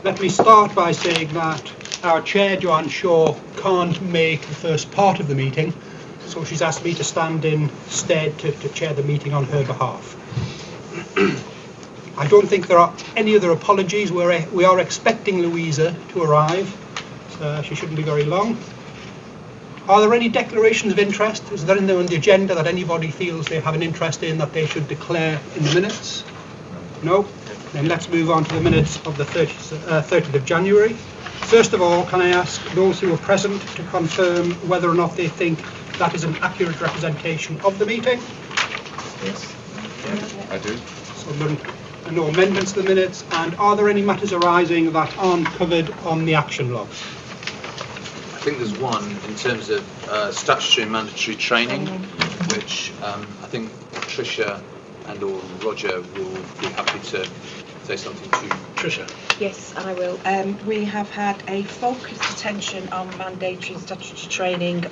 Let me start by saying that our chair, Joanne Shaw, can't make the first part of the meeting, so she's asked me to stand instead to chair the meeting on her behalf. I don't think there are any other apologies. We are expecting Louisa to arrive. She shouldn't be very long. Are there any declarations of interest? Is there anything on the agenda that anybody feels they have an interest in that they should declare in the minutes? No? Then let's move on to the minutes of the 30th of January. First of all, can I ask those who are present to confirm whether or not they think that is an accurate representation of the meeting? Yes. I do. So there are no amendments to the minutes. And are there any matters arising that aren't covered on the action logs? I think there's one in terms of statutory and mandatory training, which I think Tricia and or Roger will be happy to say something to. Tricia. Yes, I will. We have had a focused attention on mandatory and statutory training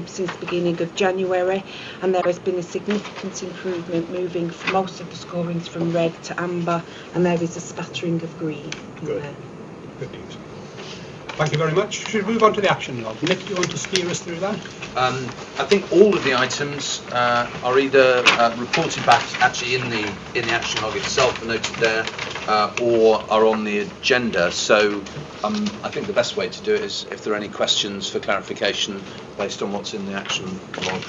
since the beginning of January, and there has been a significant improvement, moving most of the scorings from red to amber, and there is a spattering of green. Good. Good news. Thank you very much. Should we move on to the action log? Nick, do you want to steer us through that? I think all of the items are either reported back actually in the action log itself and noted there, or are on the agenda. So I think the best way to do it is if there are any questions for clarification based on what's in the action log.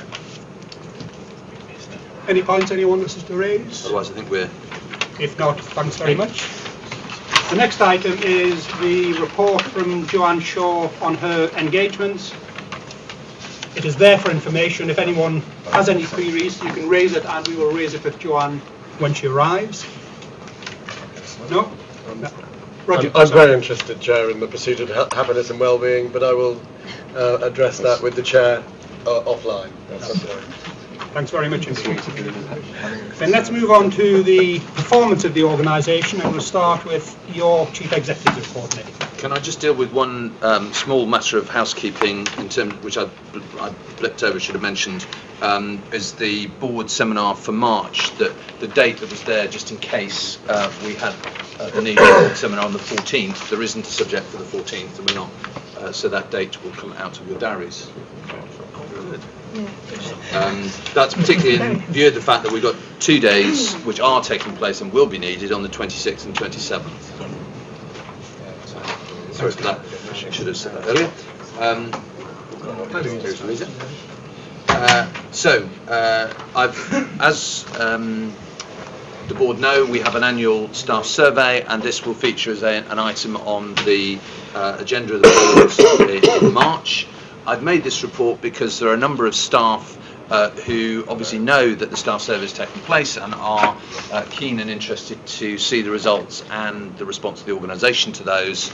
Any points anyone wishes to raise? Otherwise, I think we're. If not, thanks very much. The next item is the report from Joanne Shaw on her engagements. It is there for information. If anyone has any queries, you can raise it, and we will raise it with Joanne when she arrives. No? Roger. I'm very interested, Chair, in the pursuit of happiness and well-being, but I will address that with the Chair offline. Thanks very much indeed. Then let's move on to the performance of the organisation, and we'll start with your Chief Executive report, Nick. Can I just deal with one small matter of housekeeping, in terms which I blipped over, should have mentioned, is the board seminar for March. That the date that was there, just in case we had the need for a board seminar on the 14th. There isn't a subject for the 14th, and we're not. So that date will come out of your diaries. That's particularly in view of the fact that we've got 2 days which are taking place and will be needed on the 26th and 27th. Sorry for that. I should have said that earlier. As the board know, we have an annual staff survey, and this will feature as an item on the agenda of the board in March. I've made this report because there are a number of staff who obviously know that the staff survey is taking place and are keen and interested to see the results and the response of the organisation to those.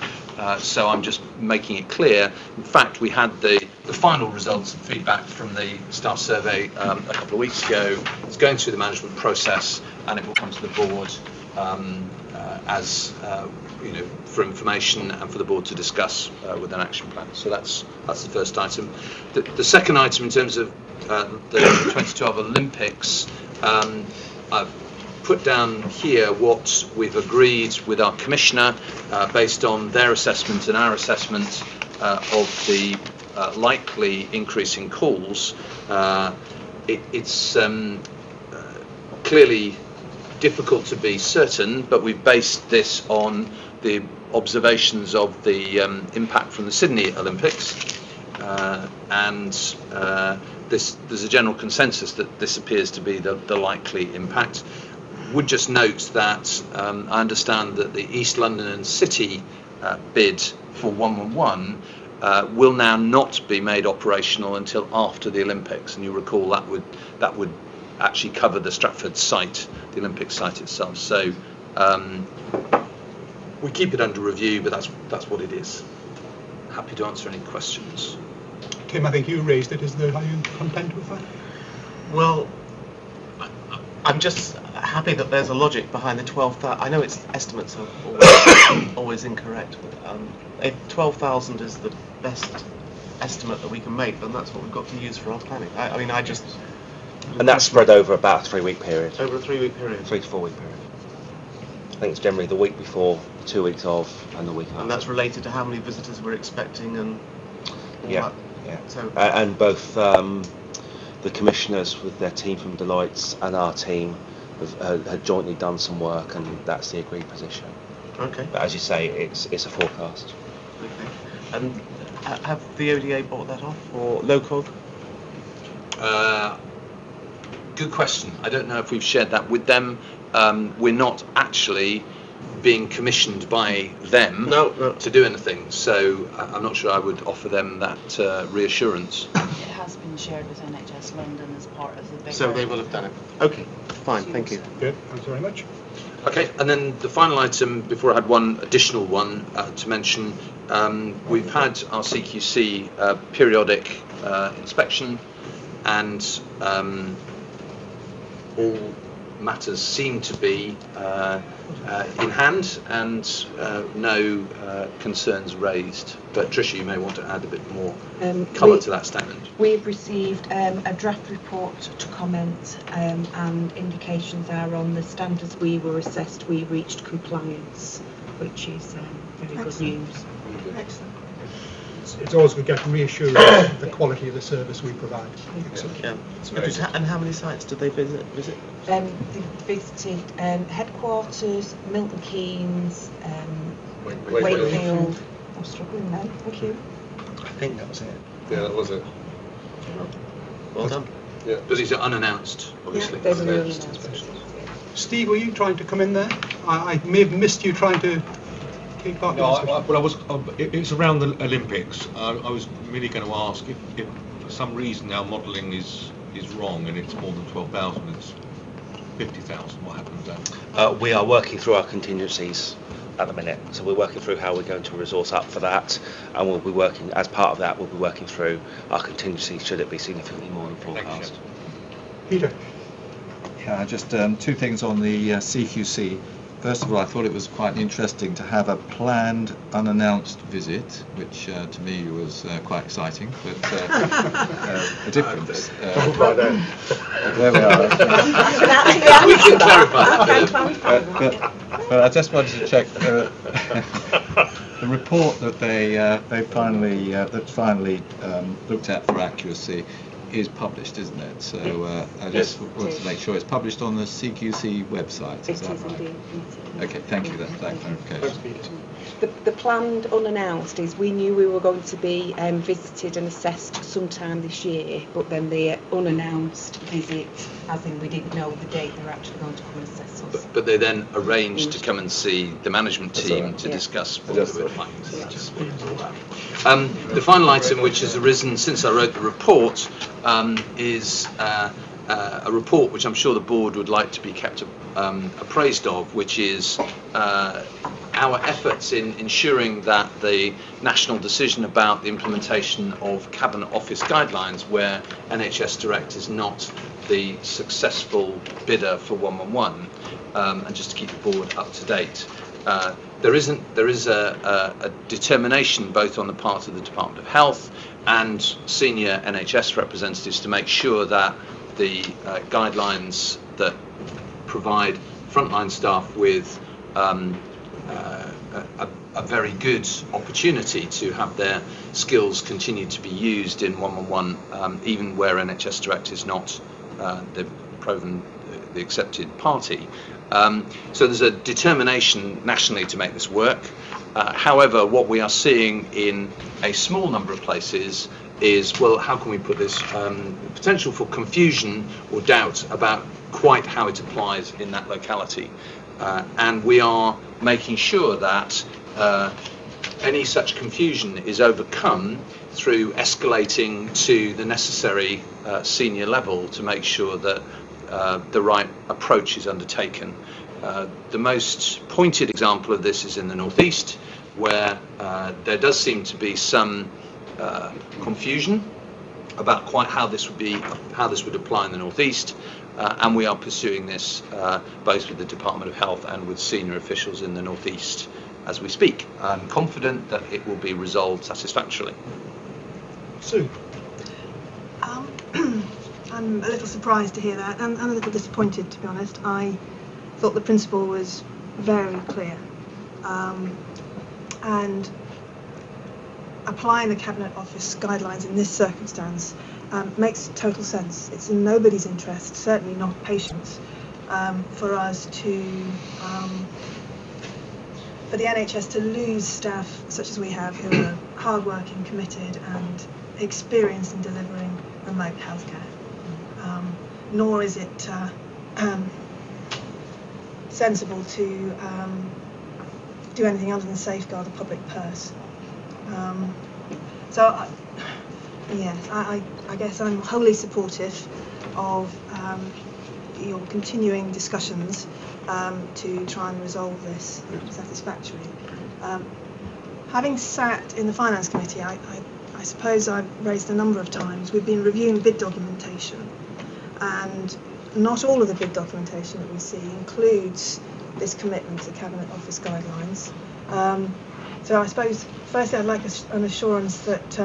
So I'm just making it clear. In fact, we had the final results and feedback from the staff survey a couple of weeks ago. It's going through the management process, and it will come to the board as for information and for the board to discuss with an action plan. So that's the first item. The second item, in terms of the 2012 Olympics, I've put down here what we've agreed with our commissioner based on their assessment and our assessment of the likely increase in calls. It's clearly difficult to be certain, but we've based this on the observations of the impact from the Sydney Olympics, and there's a general consensus that this appears to be the likely impact. Would just note that I understand that the East London and City bid for 111 will now not be made operational until after the Olympics, and you recall that would actually cover the Stratford site, the Olympic site itself. So we keep it under review, but that's what it is. Happy to answer any questions. Tim, I think you raised it. Are you content with that? Well, I'm just happy that there's a logic behind the 12,000. I know its estimates are always incorrect, but if 12,000 is the best estimate that we can make, then that's what we've got to use for our planning. I mean, I just... And that's spread over about a 3-week period. Over a 3-week period. 3 to 4 week period. think it's generally the week before, 2 weeks of, and the week after. And that's related to how many visitors we're expecting and all Yeah, that. yeah. So And both the commissioners with their team from Deloitte and our team had jointly done some work, and that's the agreed position. okay. But as you say, it's a forecast. Okay. And have the ODA bought that off or local? Good question. I don't know if we've shared that with them. We're not actually being commissioned by them No. to do anything, so I'm not sure I would offer them that reassurance. It has been shared with NHS London as part of the bigger... So they will have done it. Okay, fine, thank you. Good, thanks very much. Okay, and then the final item, before I had one additional one to mention, we've had our CQC periodic inspection, and all matters seem to be in hand, and no concerns raised. But Tricia, you may want to add a bit more colour to that statement. We've received a draft report to comment, and indications are on the standards we were assessed, we reached compliance, which is very good news. Excellent. It's always good getting reassurance of the quality of the service we provide. Yeah. And how many sites did they visit? They visited headquarters, Milton Keynes, Wakefield. I'm struggling now, thank you. I think that was it. Yeah, that was it. Well done. Yeah. But these are unannounced, obviously. They were really nice. Steve, were you trying to come in there? I may have missed you trying to take part in No, the discussion. but I was. It's around the Olympics. I was really going to ask if for some reason our modelling is wrong and it's more than 12,000, it's 50,000. What happens then? We are working through our contingencies at the minute, so we're working through how we're going to resource up for that, and we'll be working, as part of that, we'll be working through our contingencies should it be significantly more than forecast. Peter? Yeah, just two things on the CQC. First of all, I thought it was quite interesting to have a planned, unannounced visit, which to me was quite exciting, but the difference. There we are. We can clarify that. But I just wanted to check the report that they finally looked at for accuracy is published, isn't it? So I just wanted to make sure it's published on the CQC website. Is that right? Indeed. Okay, thank you. That clarification. The planned unannounced is we knew we were going to be visited and assessed sometime this year, but then the unannounced visit, as in we didn't know the date they're actually going to come and assess us. But they then arranged to come and see the management team to discuss what they were finding. The final item which has arisen since I wrote the report is a report which I'm sure the board would like to be kept appraised of, which is our efforts in ensuring that the national decision about the implementation of Cabinet Office guidelines, where NHS Direct is not the successful bidder for 111, and just to keep the board up to date. There is a determination both on the part of the Department of Health and senior NHS representatives to make sure that the guidelines that provide frontline staff with a very good opportunity to have their skills continue to be used in 111, even where NHS Direct is not the accepted party. So there's a determination nationally to make this work. However, what we are seeing in a small number of places is, well, how can we put this potential for confusion or doubt about quite how it applies in that locality? And we are making sure that any such confusion is overcome through escalating to the necessary senior level to make sure that the right approach is undertaken. The most pointed example of this is in the northeast, where there does seem to be some confusion about quite how this would apply in the northeast, and we are pursuing this both with the Department of Health and with senior officials in the northeast as we speak. I'm confident that it will be resolved satisfactorily. Sue? I'm a little surprised to hear that, and a little disappointed, to be honest. I thought the principle was very clear. And applying the Cabinet Office guidelines in this circumstance makes total sense. It's in nobody's interest, certainly not patients, for us to, for the NHS to lose staff such as we have who are hard-working, committed and experienced in delivering remote healthcare. Nor is it sensible to do anything other than safeguard the public purse. I guess I'm wholly supportive of your continuing discussions to try and resolve this satisfactorily. Having sat in the Finance Committee, I suppose I've raised a number of times, we've been reviewing bid documentation, and not all of the bid documentation that we see includes this commitment to Cabinet Office guidelines. So I suppose, firstly, I'd like an assurance that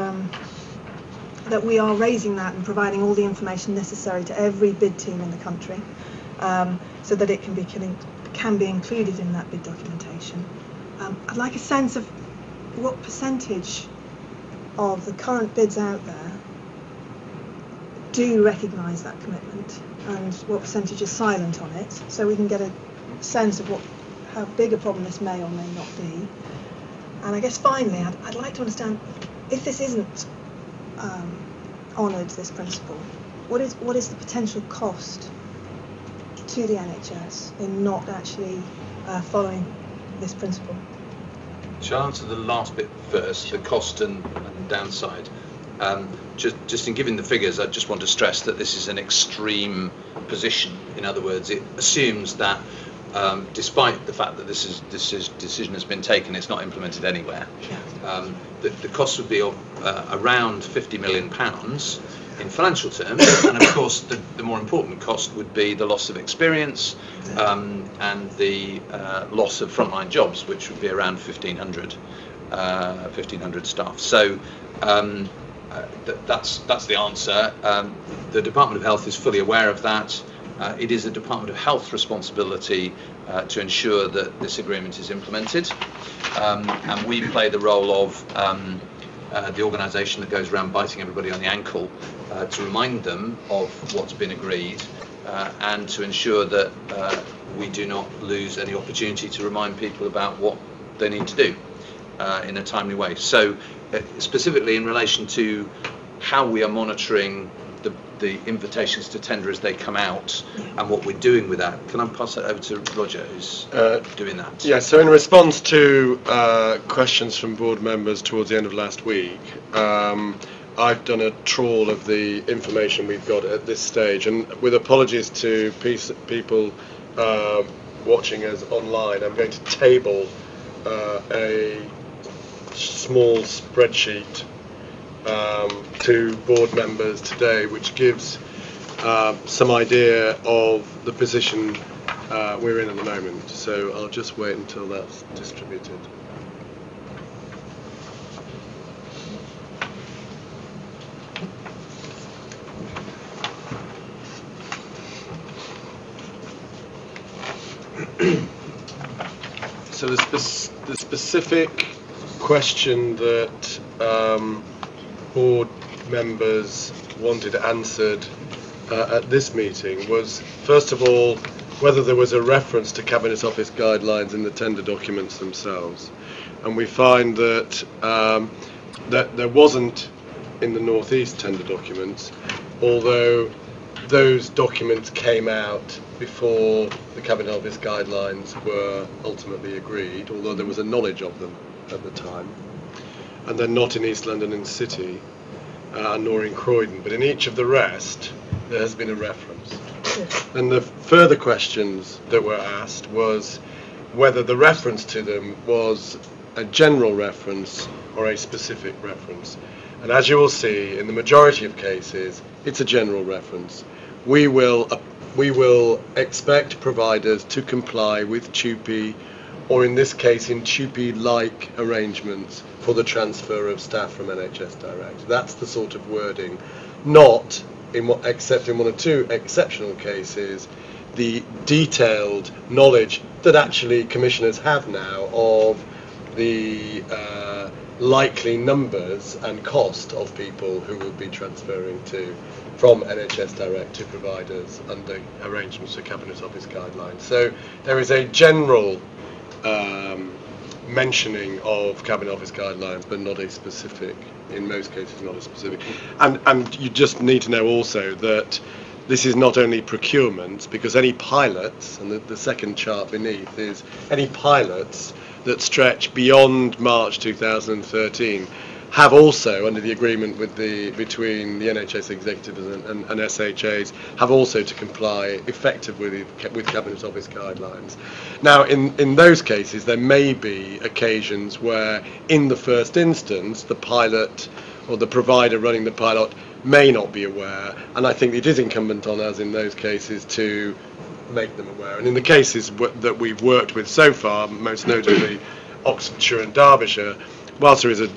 we are raising that and providing all the information necessary to every bid team in the country, so that it can be included in that bid documentation. I'd like a sense of what percentage of the current bids out there do recognise that commitment, and what percentage is silent on it, so we can get a sense of how big a problem this may or may not be. And I guess finally, I'd like to understand, if this isn't honoured, this principle, what is the potential cost to the NHS in not actually following this principle? Shall I answer the last bit first, the cost and downside? Just in giving the figures, I just want to stress that this is an extreme position. In other words, it assumes that despite the fact that this decision has been taken, it's not implemented anywhere. The cost would be around £50 million in financial terms, and of course the more important cost would be the loss of experience and the loss of frontline jobs, which would be around 1,500 staff. So that's the answer. The Department of Health is fully aware of that. It is a Department of Health responsibility to ensure that this agreement is implemented, and we play the role of the organisation that goes around biting everybody on the ankle to remind them of what's been agreed, and to ensure that we do not lose any opportunity to remind people about what they need to do in a timely way. So specifically in relation to how we are monitoring the invitations to tender as they come out and what we're doing with that, can I pass that over to Roger, who's doing that? Yeah, so in response to questions from board members towards the end of last week, I've done a trawl of the information we've got at this stage, and with apologies to people watching us online, I'm going to table a small spreadsheet to board members today, which gives some idea of the position we're in at the moment. So I'll just wait until that's distributed. So the specific question that board members wanted answered at this meeting was, first of all, whether there was a reference to Cabinet Office guidelines in the tender documents themselves. And we find that that there wasn't in the North East tender documents, although those documents came out before the Cabinet Office guidelines were ultimately agreed, although there was a knowledge of them at the time. And they're not in East London and City, nor in Croydon, but in each of the rest there has been a reference. And the further questions that were asked was whether the reference to them was a general reference or a specific reference. And as you will see, in the majority of cases, it's a general reference. We will expect providers to comply with TUPE, or in this case, in TUPE-like arrangements for the transfer of staff from NHS Direct. That's the sort of wording, not, except in one or two exceptional cases, the detailed knowledge that actually commissioners have now of the likely numbers and cost of people who will be transferring from NHS Direct to providers under arrangements for Cabinet Office guidelines. So there is a general mentioning of Cabinet Office guidelines, but not a specific, in most cases not a specific. And you just need to know also that this is not only procurement, because any pilots, and the second chart beneath is any pilots that stretch beyond March 2013 have also, under the agreement between the NHS executives and SHAs, have also to comply effectively with Cabinet Office guidelines. Now, in those cases, there may be occasions where, in the first instance, the pilot or the provider running the pilot may not be aware, and I think it is incumbent on us in those cases to make them aware. And in the cases that we've worked with so far, most notably Oxfordshire and Derbyshire, whilst there is a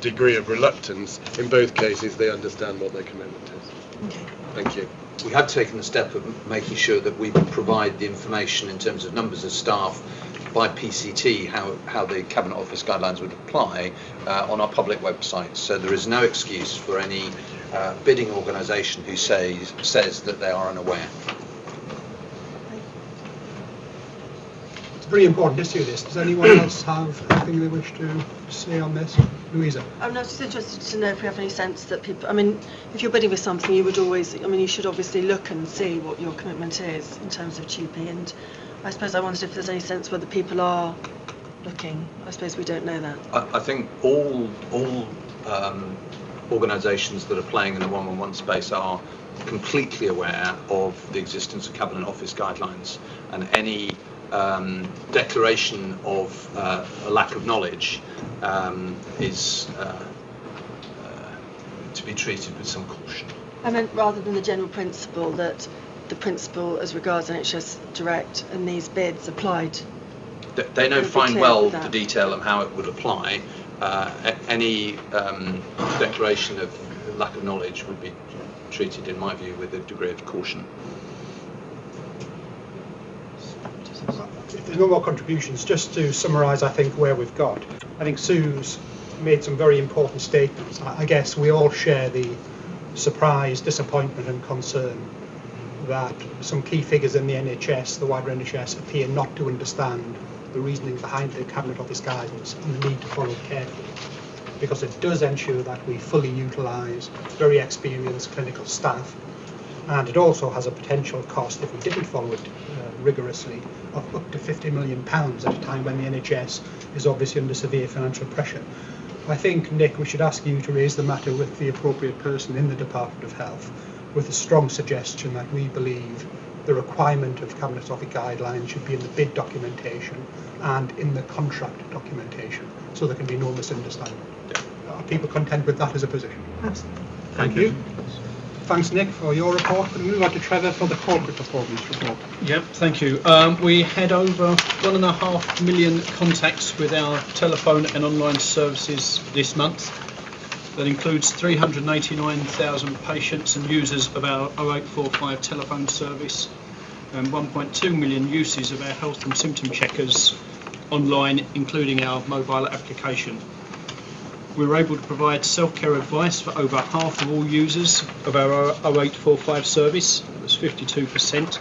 degree of reluctance, in both cases they understand what their commitment is. Okay. Thank you. We have taken the step of making sure that we provide the information in terms of numbers of staff by PCT, how the Cabinet Office guidelines would apply on our public website. So there is no excuse for any bidding organisation who says that they are unaware. It's a very important issue, this. Does anyone else have anything they wish to say on this? Louisa? I'm just interested to know if we have any sense that people, I mean, if you're bidding with something, you would always, I mean, you should obviously look and see what your commitment is in terms of TUPE, and I suppose I wondered if there's any sense whether people are looking. I suppose we don't know that. I think all organisations that are playing in the 111 space are completely aware of the existence of Cabinet Office guidelines, and any declaration of a lack of knowledge is to be treated with some caution. I meant rather than the general principle that the principle as regards NHS Direct and these bids applied. They know fine well the detail of how it would apply. Any declaration of lack of knowledge would be treated, in my view, with a degree of caution. If there's no more contributions, just to summarise, I think, where we've got. I think Sue's made some very important statements. I guess we all share the surprise, disappointment and concern that some key figures in the NHS, the wider NHS, appear not to understand the reasoning behind the Cabinet Office guidance and the need to follow it carefully, because it does ensure that we fully utilise very experienced clinical staff, and it also has a potential cost, if we didn't follow it rigorously, of up to £50 million at a time when the NHS is obviously under severe financial pressure. I think, Nick, we should ask you to raise the matter with the appropriate person in the Department of Health, with a strong suggestion that we believe the requirement of Cabinet Office guidelines should be in the bid documentation and in the contract documentation, so there can be no misunderstanding. Are people content with that as a position? Absolutely. Thank you. Thanks, Nick, for your report. And we move on to Trevor for the corporate performance report. Yep, thank you. We had over 1.5 million contacts with our telephone and online services this month. That includes 389,000 patients and users of our 0845 telephone service and 1.2 million uses of our health and symptom checkers online, including our mobile application. We were able to provide self-care advice for over half of all users of our 0845 service. That's 52%,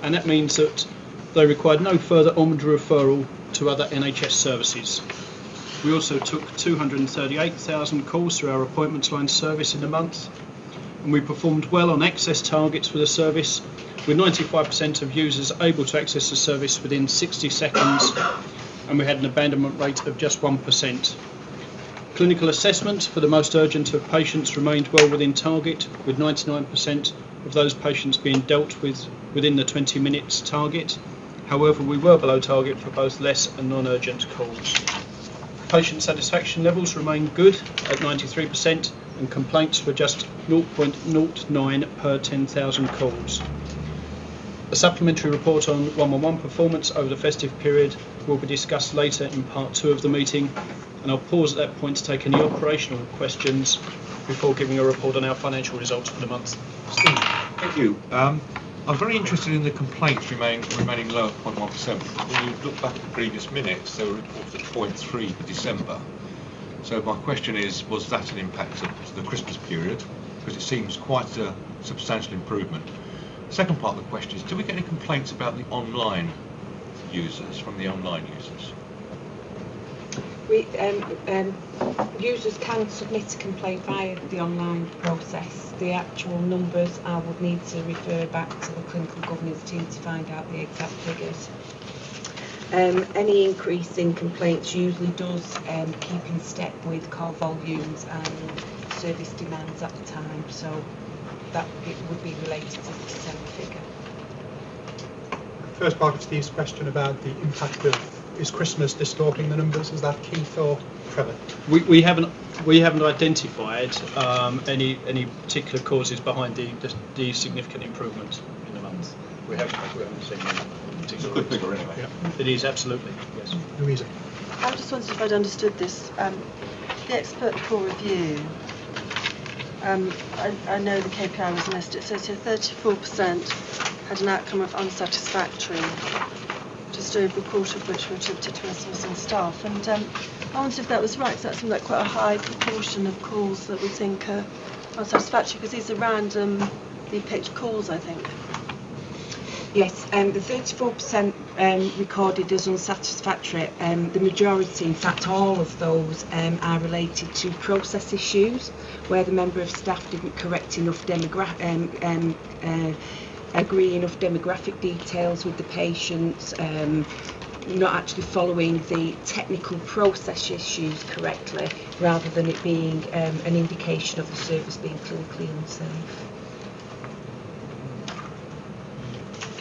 and that means that they required no further onward referral to other NHS services. We also took 238,000 calls through our appointments line service in a month, and we performed well on access targets for the service, with 95% of users able to access the service within 60 seconds, and we had an abandonment rate of just 1%. Clinical assessment for the most urgent of patients remained well within target, with 99% of those patients being dealt with within the 20 minutes target. However, we were below target for both less and non-urgent calls. Patient satisfaction levels remained good at 93%, and complaints were just 0.09 per 10,000 calls. A supplementary report on 111 performance over the festive period will be discussed later in part 2 of the meeting, and I'll pause at that point to take any operational questions before giving a report on our financial results for the month. Steve. Thank you. I'm very interested in the complaints remaining low at 0.1%. When you look back at the previous minutes, they were reported at 0.3 for December. So my question is, was that an impact of the Christmas period? Because it seems quite a substantial improvement. The second part of the question is, do we get any complaints about the online users, from the online users? Users can submit a complaint via the online process. The actual numbers, I would need to refer back to the clinical governance team to find out the exact figures. Any increase in complaints usually does keep in step with call volumes and service demands at the time, so that it would be related to the December figure. First part of Steve's question about the impact of is Christmas distorting the numbers? Is that Keith or Trevor? We haven't identified any particular causes behind the significant improvement in the month. We haven't seen any particular. It's a good figure anyway. Yeah. It is, absolutely, yes. Louisa. I just wondered if I'd understood this. The expert core review, I know the KPI was missed. It says here 34% had an outcome of unsatisfactory, just over a quarter of which were attributed to resourcing staff. And I wondered if that was right, because that seemed like quite a high proportion of calls that we think are unsatisfactory, because these are randomly picked calls, I think. Yes, the 34% recorded as unsatisfactory, the majority, in fact all of those, are related to process issues, where the member of staff didn't correct enough agree enough demographic details with the patients, not actually following the technical process issues correctly, rather than it being an indication of the service being clinically unsafe.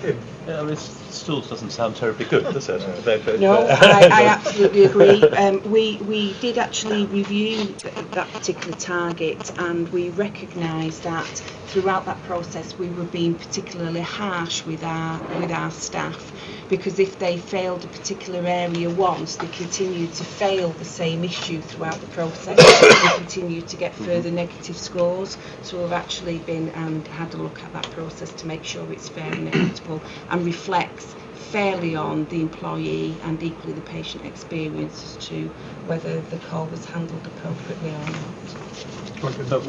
Yeah, I mean, it still doesn't sound terribly good, does it? No, I absolutely agree. We did actually review that particular target, and we recognised that throughout that process we were being particularly harsh with our staff, because if they failed a particular area once, they continued to fail the same issue throughout the process and continued to get further negative scores. So we've actually been and had a look at that process to make sure it's fair and equitable and reflects fairly on the employee and equally the patient experience as to whether the call was handled appropriately or not. But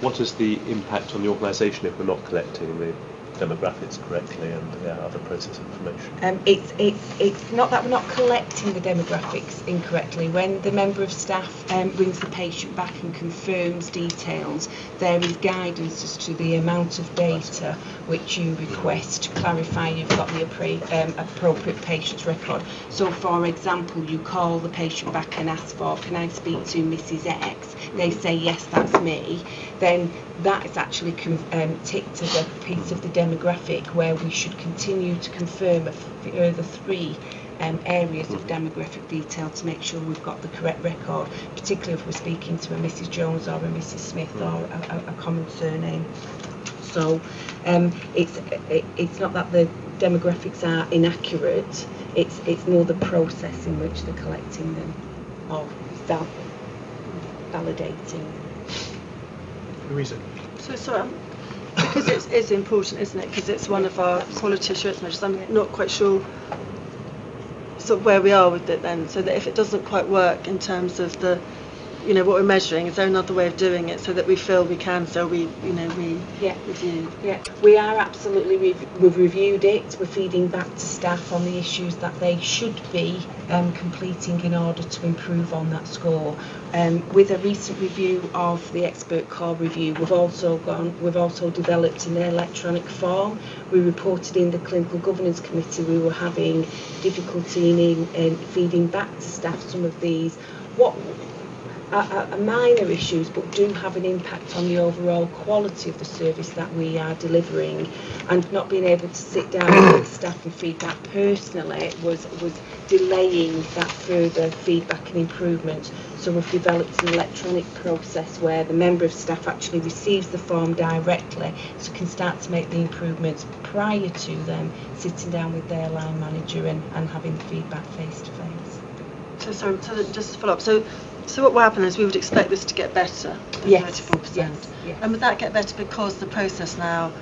what is the impact on the organisation if we're not collecting the demographics correctly and other process information? It's not that we're not collecting the demographics incorrectly. When the member of staff brings the patient back and confirms details, there is guidance as to the amount of data which you request to clarify you've got the appropriate patient's record. So, for example, you call the patient back and ask for, can I speak to Mrs. X? They say, yes, that's me. Then that is actually ticked as a piece of the demographic where we should continue to confirm the three areas of demographic detail to make sure we've got the correct record, particularly if we're speaking to a Mrs. Jones or a Mrs. Smith or a common surname. So it's not that the demographics are inaccurate, it's more the process in which they're collecting them or validating. Louisa. So because it's important, isn't it? Because it's one of our quality assurance measures. I'm not quite sure sort of where we are with it then. So that if it doesn't quite work in terms of the, what we're measuring, is there another way of doing it so that we feel we can? So we review. Yeah, we are absolutely. We've reviewed it. We're feeding back to staff on the issues that they should be completing in order to improve on that score. With a recent review of the expert core review, we've also developed an electronic form. We reported in the clinical governance committee we were having difficulty in feeding back to staff some of these are minor issues, but do have an impact on the overall quality of the service that we are delivering. And not being able to sit down with staff and feedback personally was delaying that further feedback and improvement. So we've developed an electronic process where the member of staff actually receives the form directly, so can start to make the improvements prior to them sitting down with their line manager and having the feedback face to face. So just to follow up, so what will happen is we would expect this to get better, yes, 34%. Yes. And would that get better because the process now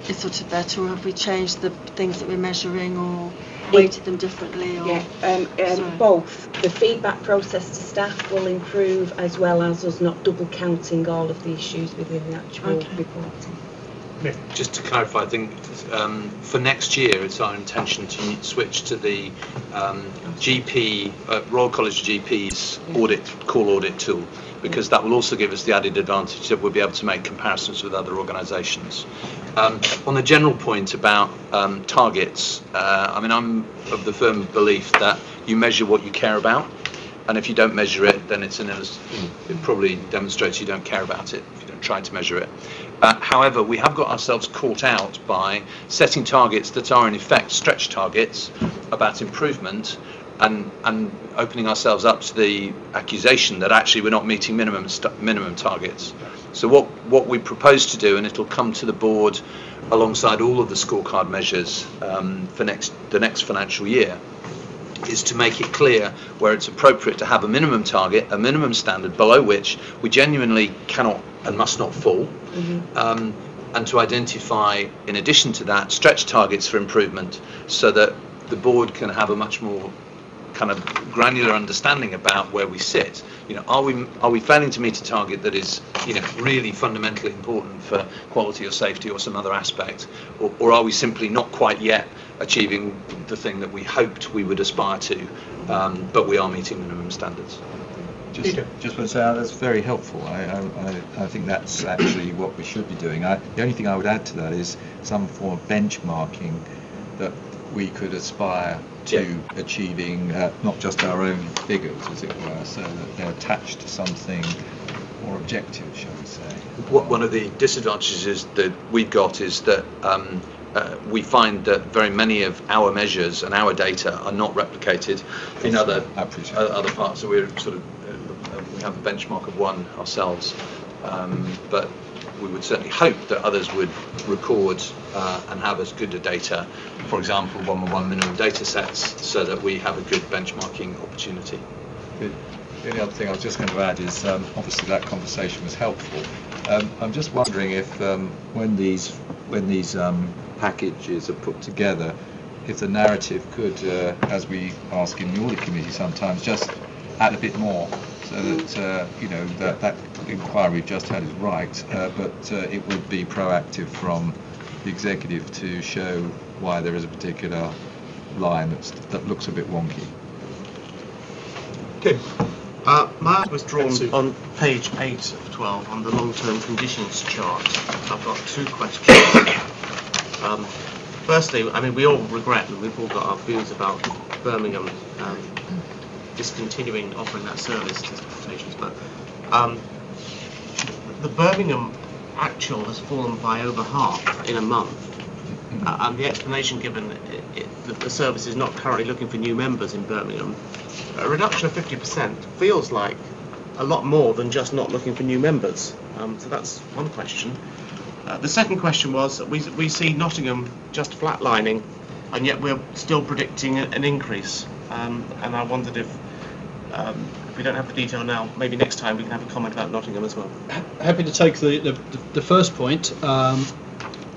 is sort of better, or have we changed the things that we're measuring, or weighted them differently? Or both. The feedback process to staff will improve, as well as us not double counting all of the issues within the actual reporting. Just to clarify, I think for next year it's our intention to switch to the GP, Royal College of GP's call audit tool, because that will also give us the added advantage that we'll be able to make comparisons with other organisations. On the general point about targets, I mean, I'm of the firm belief that you measure what you care about, and if you don't measure it, then it probably demonstrates you don't care about it if you don't try to measure it. However, we have got ourselves caught out by setting targets that are in effect stretch targets about improvement, and opening ourselves up to the accusation that actually we're not meeting minimum targets. So what we propose to do, and it'll come to the board alongside all of the scorecard measures for the next financial year, is to make it clear where it's appropriate to have a minimum target, a minimum standard below which we genuinely cannot and must not fall, and to identify, in addition to that, stretch targets for improvement, so that the board can have a much more kind of granular understanding about where we sit. You know, are we failing to meet a target that is, you know, really fundamentally important for quality or safety or some other aspect, or are we simply not quite yet achieving the thing that we hoped we would aspire to, but we are meeting minimum standards? Just want to say that's very helpful. I think that's actually what we should be doing. The only thing I would add to that is some form of benchmarking that we could aspire to achieving, not just our own figures, as it were, so that they're attached to something more objective, shall we say. One of the disadvantages that we've got is that we find that very many of our measures and our data are not replicated in other parts. So we're sort of we have a benchmark of one ourselves, but we would certainly hope that others would record and have as good a data, for example, 1-on-1 minimum data sets, so that we have a good benchmarking opportunity. The only other thing I was just going to add is obviously that conversation was helpful. I'm just wondering if when these packages are put together, if the narrative could, as we ask in the audit committee sometimes, just add a bit more, so that you know that inquiry we've just had is right, but it would be proactive from the executive to show why there is a particular line that looks a bit wonky. Tim. My eye was drawn on page 8 of 12 on the long-term conditions chart. I've got two questions. Firstly, I mean, we all regret, and we've all got our views about Birmingham discontinuing offering that service to patients, but the Birmingham actual has fallen by over half in a month, and the explanation given that the service is not currently looking for new members in Birmingham. A reduction of 50% feels like a lot more than just not looking for new members. So that's one question. The second question was, we see Nottingham just flatlining, and yet we're still predicting an increase. And I wondered if we don't have the detail now, maybe next time we can have a comment about Nottingham as well. Happy to take the first point.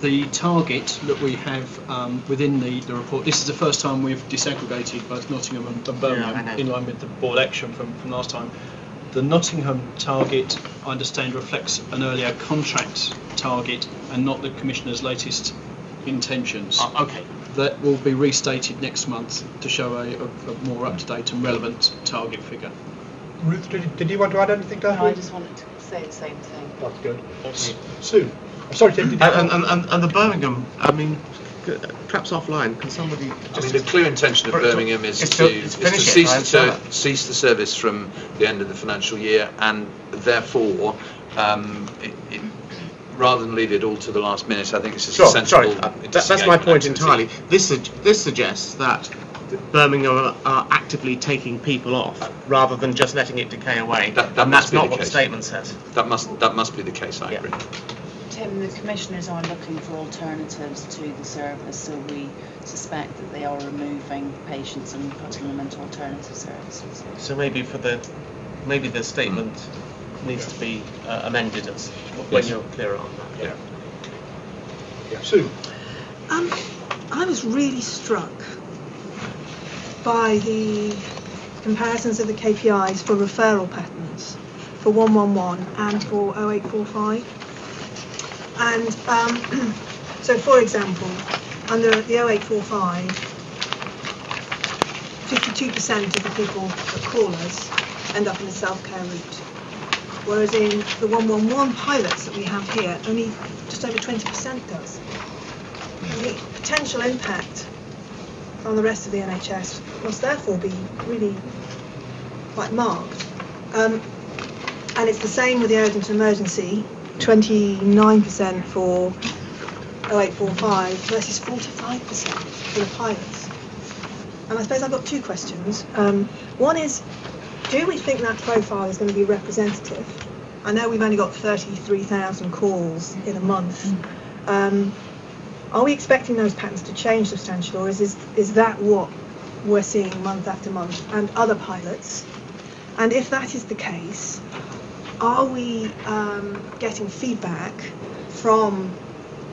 The target that we have within the report, this is the first time we've disaggregated both Nottingham and Birmingham in line with the board action from last time. The Nottingham target, I understand, reflects an earlier contract target and not the Commissioner's latest intentions. Okay. That will be restated next month to show a more up-to-date and relevant target figure. Ruth, did you want to add anything to that? No, I just wanted to say the same thing. That's good. Okay. Sue. I'm sorry, Tim. And the Birmingham, I mean, perhaps offline, can somebody just... I mean, the clear intention of Birmingham is to cease the service from the end of the financial year, and therefore, rather than leave it all to the last minute, I think it's just sensible. That's my point entirely. This suggests that Birmingham are actively taking people off, rather than just letting it decay away. And that's not what the statement says. That must be the case, I agree. Tim, the Commissioners are looking for alternatives to the service, so we suspect that they are removing patients and putting them into alternative services. So maybe the statement needs to be amended when you're clearer on that. Yeah, Sue. I was really struck by the comparisons of the KPIs for referral patterns for 111 and for 0845. And so, for example, under the 0845, 52% of the people that call us end up in the self-care route, whereas in the 111 pilots that we have here, only just over 20% does. The potential impact on the rest of the NHS must therefore be really quite marked. And it's the same with the urgent emergency, 29% for 0845 versus 45% for the pilots. And I suppose I've got two questions. One is, do we think that profile is going to be representative? I know we've only got 33,000 calls in a month. Are we expecting those patterns to change substantially, or is that what we're seeing month after month and other pilots? And if that is the case, are we getting feedback from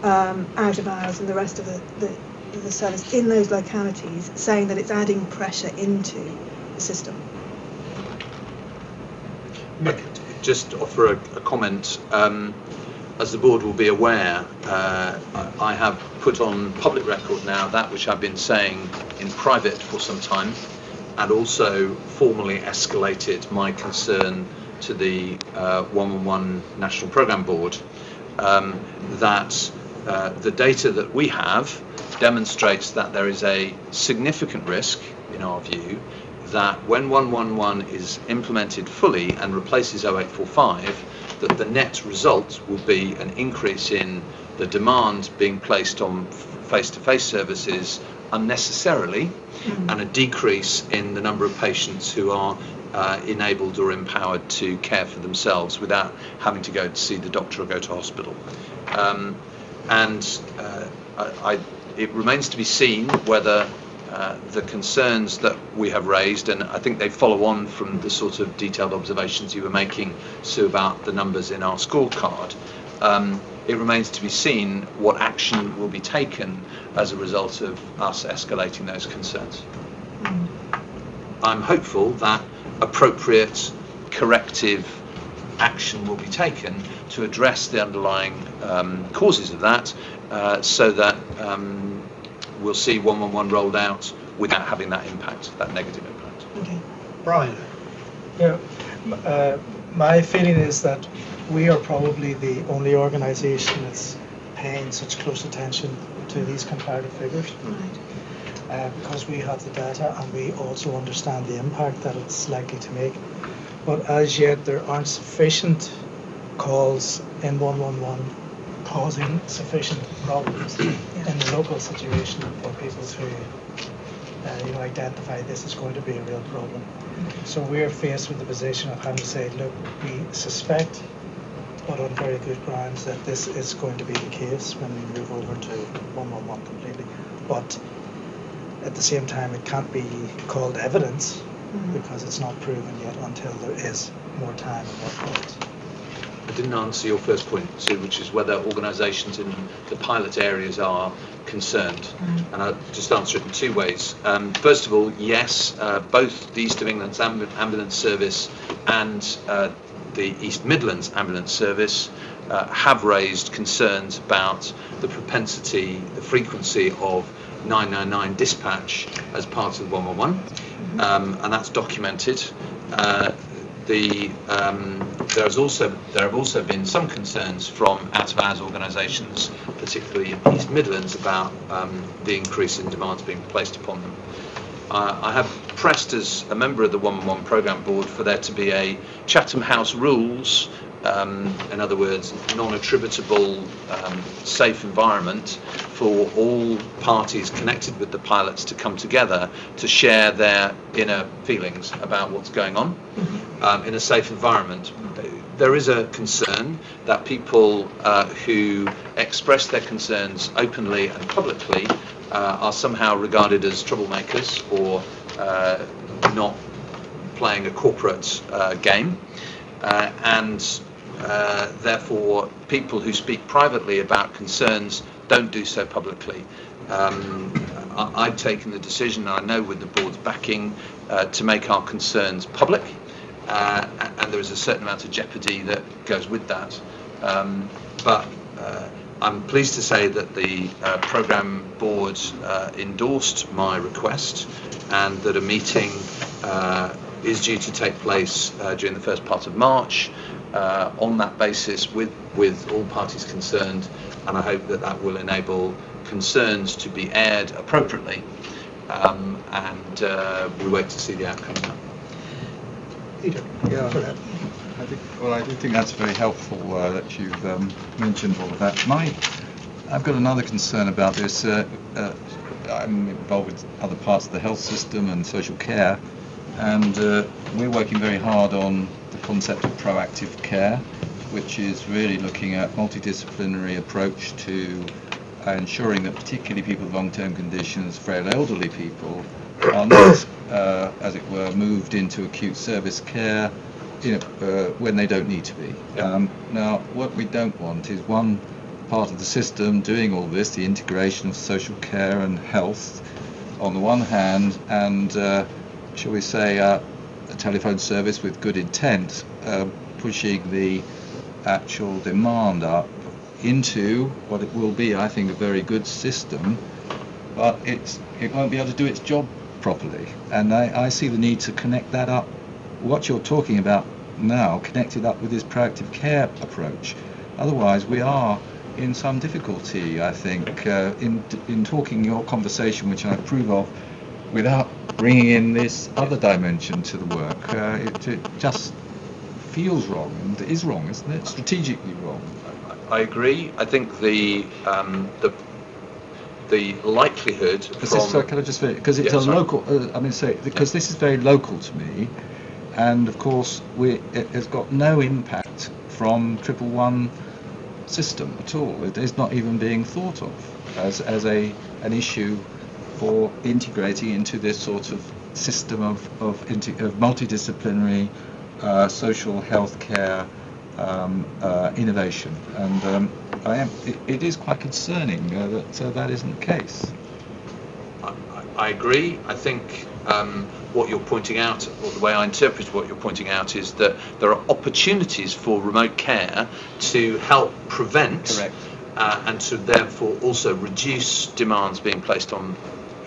out of hours and the rest of the service in those localities saying that it's adding pressure into the system? Nick, just offer a comment. As the board will be aware, I have put on public record now that which I've been saying in private for some time, and also formally escalated my concern to the 111 National Programme Board, that the data that we have demonstrates that there is a significant risk, in our view, that when 111 is implemented fully and replaces 0845, that the net result will be an increase in the demand being placed on face-to-face services unnecessarily, and a decrease in the number of patients who are enabled or empowered to care for themselves without having to go to see the doctor or go to hospital. It remains to be seen whether the concerns that we have raised, and I think they follow on from the sort of detailed observations you were making, Sue, about the numbers in our scorecard. It remains to be seen what action will be taken as a result of us escalating those concerns. I'm hopeful that appropriate corrective action will be taken to address the underlying causes of that, so that we'll see 111 rolled out without having that impact, that negative impact. Okay. Brian. Yeah, my feeling is that we are probably the only organisation that's paying such close attention to these comparative figures. Right. Because we have the data and we also understand the impact that it's likely to make. But as yet there aren't sufficient calls in 111 causing sufficient problems in the local situation for people to identify this is going to be a real problem. So we're faced with the position of having to say, look, we suspect, but on very good grounds, that this is going to be the case when we move over to 111 completely. But at the same time, it can't be called evidence because it's not proven yet until there is more time and more calls. I didn't answer your first point, Sue, which is whether organisations in the pilot areas are concerned. And I'll just answer it in two ways. First of all, yes, both the East of England's Ambulance Service and the East Midlands Ambulance Service have raised concerns about the propensity, the frequency of 999 dispatch as part of 111, and that's documented. There have also been some concerns from out-of-hours organisations, particularly in East Midlands, about the increase in demands being placed upon them. I have pressed as a member of the 111 Programme Board for there to be a Chatham House rules, in other words, non-attributable safe environment for all parties connected with the pilots to come together to share their inner feelings about what's going on in a safe environment. There is a concern that people who express their concerns openly and publicly are somehow regarded as troublemakers or not playing a corporate game, and therefore people who speak privately about concerns don't do so publicly. I've taken the decision, I know with the board's backing, to make our concerns public, and there is a certain amount of jeopardy that goes with that. But I'm pleased to say that the programme board endorsed my request, and that a meeting is due to take place during the first part of March on that basis with all parties concerned, and I hope that that will enable concerns to be aired appropriately, and we wait to see the outcome of that. Yeah, I do think that's very helpful that you've mentioned all of that. I've got another concern about this. I'm involved with other parts of the health system and social care, and we're working very hard on the concept of proactive care, which is really looking at multidisciplinary approach to ensuring that particularly people with long-term conditions, frail elderly people, are not, as it were, moved into acute service care when they don't need to be. Now, what we don't want is one part of the system doing all this, the integration of social care and health on the one hand, and shall we say a telephone service with good intent, pushing the actual demand up into what it will be, I think, a very good system, but it won't be able to do its job properly. And I see the need to connect that up, what you're talking about now, connect it up with this proactive care approach. Otherwise, we are in some difficulty, I think, in talking your conversation, which I approve of, without bringing in this other dimension to the work. It just feels wrong, and is wrong, isn't it? Strategically wrong. I agree. I think the likelihood from... Can I just finish? Because it's local. Because this is very local to me, and of course it has got no impact from 111 system at all. It is not even being thought of as an issue for integrating into this sort of system of multidisciplinary social health care innovation, and it is quite concerning that that isn't the case. I agree. I think what you're pointing out, or the way I interpret what you're pointing out, is that there are opportunities for remote care to help prevent and to therefore also reduce demands being placed on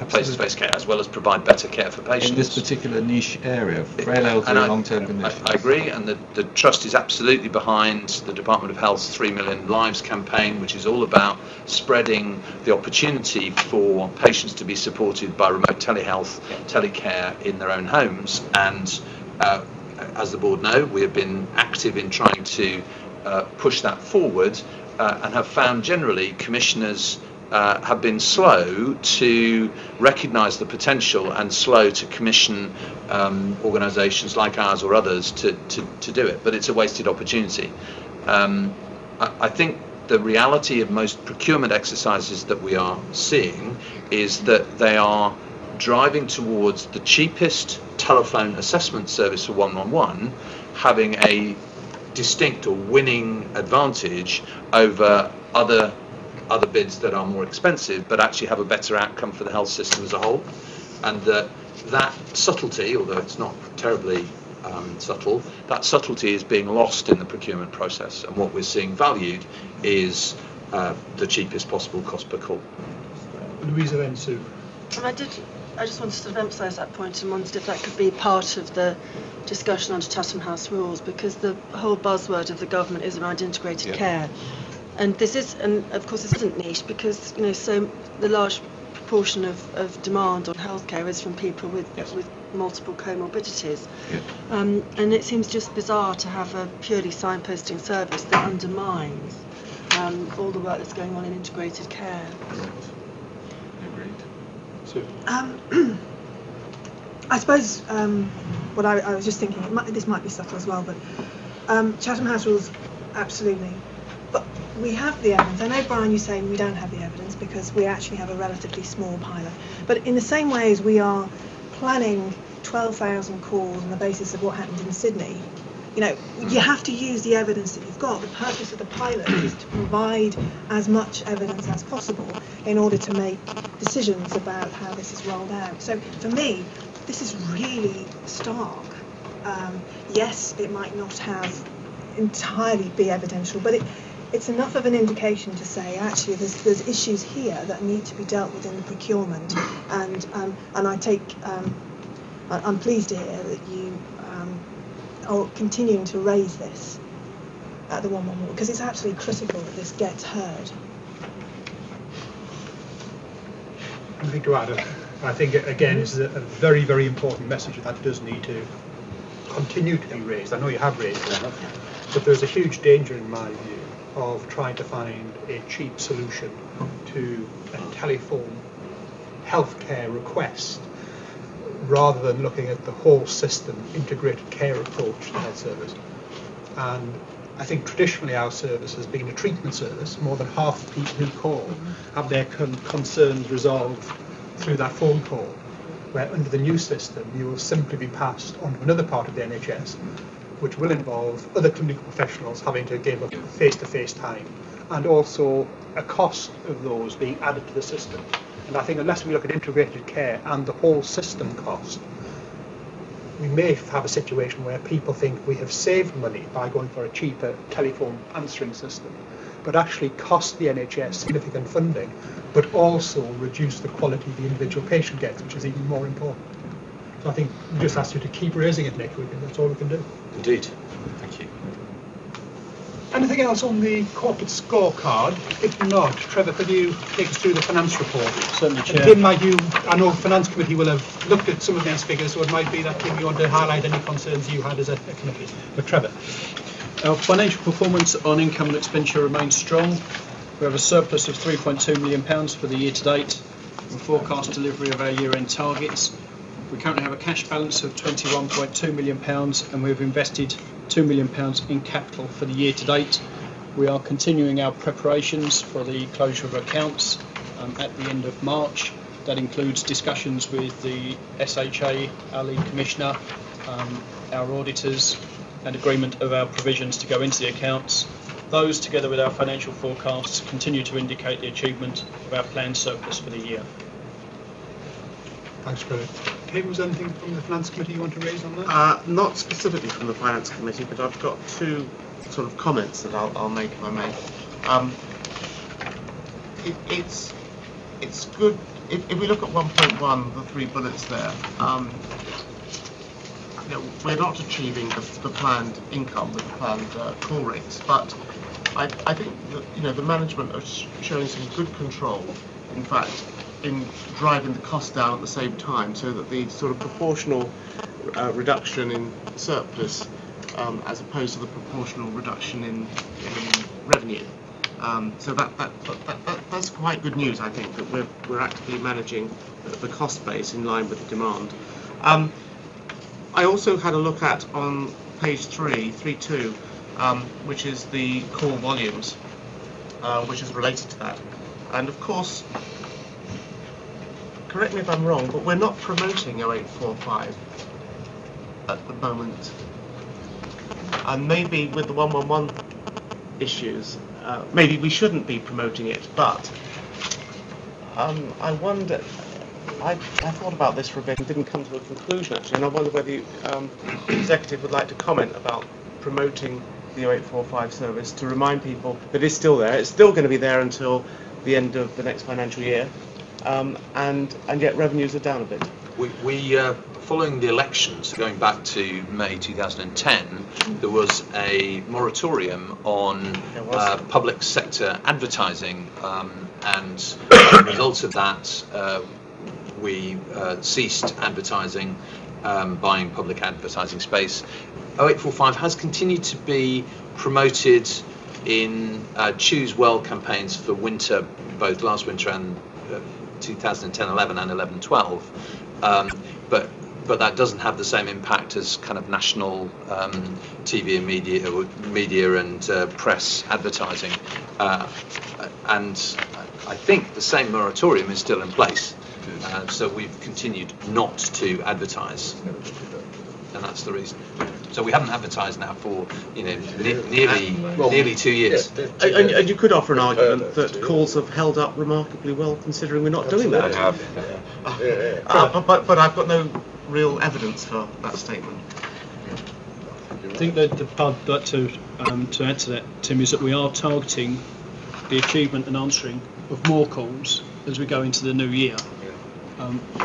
face-to-face care, as well as provide better care for patients. In this particular niche area, frail elderly long-term conditions. I agree, and the Trust is absolutely behind the Department of Health's 3 Million Lives campaign, which is all about spreading the opportunity for patients to be supported by remote telehealth, telecare in their own homes. And as the board know, we have been active in trying to push that forward, and have found generally commissioners have been slow to recognise the potential and slow to commission organisations like ours or others to do it. But it's a wasted opportunity. I think the reality of most procurement exercises that we are seeing is that they are driving towards the cheapest telephone assessment service for 111 having a distinct or winning advantage over other bids that are more expensive, but actually have a better outcome for the health system as a whole. And that subtlety, although it's not terribly subtle, that subtlety is being lost in the procurement process. And what we're seeing valued is the cheapest possible cost per call. Louisa, then Sue. I just wanted to sort of emphasise that point and wondered if that could be part of the discussion under Chatham House rules, because the whole buzzword of the government is around integrated care. And this is, and of course, this isn't niche because so the large proportion of demand on healthcare is from people with multiple comorbidities, and it seems just bizarre to have a purely signposting service that undermines all the work that's going on in integrated care. Agreed. Sue. I suppose what I was just thinking, this might be subtle as well, but Chatham House rules, absolutely. But we have the evidence. I know, Brian, you're saying we don't have the evidence because we actually have a relatively small pilot. But in the same way as we are planning 12,000 calls on the basis of what happened in Sydney, You know, you have to use the evidence that you've got. The purpose of the pilot is to provide as much evidence as possible in order to make decisions about how this is rolled out. So for me, this is really stark. Yes, it might not have entirely be evidential, but it's enough of an indication to say actually there's issues here that need to be dealt with in the procurement, and I'm pleased to hear that you are continuing to raise this at the 111 because it's absolutely critical that this gets heard. Anything to add? I think again this is a very, very important message that does need to continue to be raised. I know you have raised it, but there's a huge danger in my view of trying to find a cheap solution to a telephone healthcare request rather than looking at the whole system integrated care approach to the health service. And I think traditionally our service has been a treatment service. More than half the people who call have their concerns resolved through that phone call, where under the new system you will simply be passed on to another part of the NHS, which will involve other clinical professionals having to give up face-to-face time, and also a cost of those being added to the system. And I think unless we look at integrated care and the whole system cost, we may have a situation where people think we have saved money by going for a cheaper telephone answering system, but actually cost the NHS significant funding, but also reduce the quality the individual patient gets, which is even more important. So I think we just ask you to keep raising it, Nick. That's all we can do. Indeed. Thank you. Anything else on the corporate scorecard? If not, Trevor, could you take us through the finance report? Certainly, Chair. Tim, I know the Finance Committee will have looked at some of these figures, so it might be that, Tim, you want to highlight any concerns you had as a committee. But Trevor. Our financial performance on income and expenditure remains strong. We have a surplus of £3.2 million for the year to date and forecast delivery of our year-end targets. We currently have a cash balance of £21.2 million and we have invested £2 million in capital for the year to date. We are continuing our preparations for the closure of accounts at the end of March. That includes discussions with the SHA, our lead commissioner, our auditors, and agreement of our provisions to go into the accounts. Those, together with our financial forecasts, continue to indicate the achievement of our planned surplus for the year. Thanks, Trevor. Tim, was there anything from the Finance Committee you want to raise on that? Not specifically from the Finance Committee, but I've got two sort of comments that I'll make if I may. It's good if we look at 1.1, the 3 bullets there. You know, we're not achieving the planned income with the planned call rates, but I think that, you know, the management are showing some good control, in fact, in driving the cost down at the same time, so that the sort of proportional reduction in surplus as opposed to the proportional reduction in revenue. So that's quite good news, I think, that we're actively managing the cost base in line with the demand. I also had a look at on page 3.2, which is the call volumes, which is related to that. And of course, correct me if I'm wrong, but we're not promoting 0845 at the moment. And maybe with the 111 issues, maybe we shouldn't be promoting it, but I wonder, I thought about this for a bit and didn't come to a conclusion actually, and I wonder whether the Executive would like to comment about promoting the 0845 service to remind people that it's still there. It's still going to be there until the end of the next financial year, and yet revenues are down a bit. We following the elections, going back to May 2010, there was a moratorium on public sector advertising, and as a result of that, we ceased advertising, buying public advertising space. 0845 has continued to be promoted in Choose Well campaigns for winter, both last winter and 2010-11 and 11-12, but that doesn't have the same impact as kind of national TV and media and press advertising, and I think the same moratorium is still in place. So we've continued not to advertise. and that's the reason. So we haven't advertised now for nearly 2 years. And you could offer an argument that calls have held up remarkably well considering we're not doing that. But I've got no real evidence for that statement. I think that the part I'd like to add to that, Tim, is that we are targeting the achievement and answering of more calls as we go into the new year.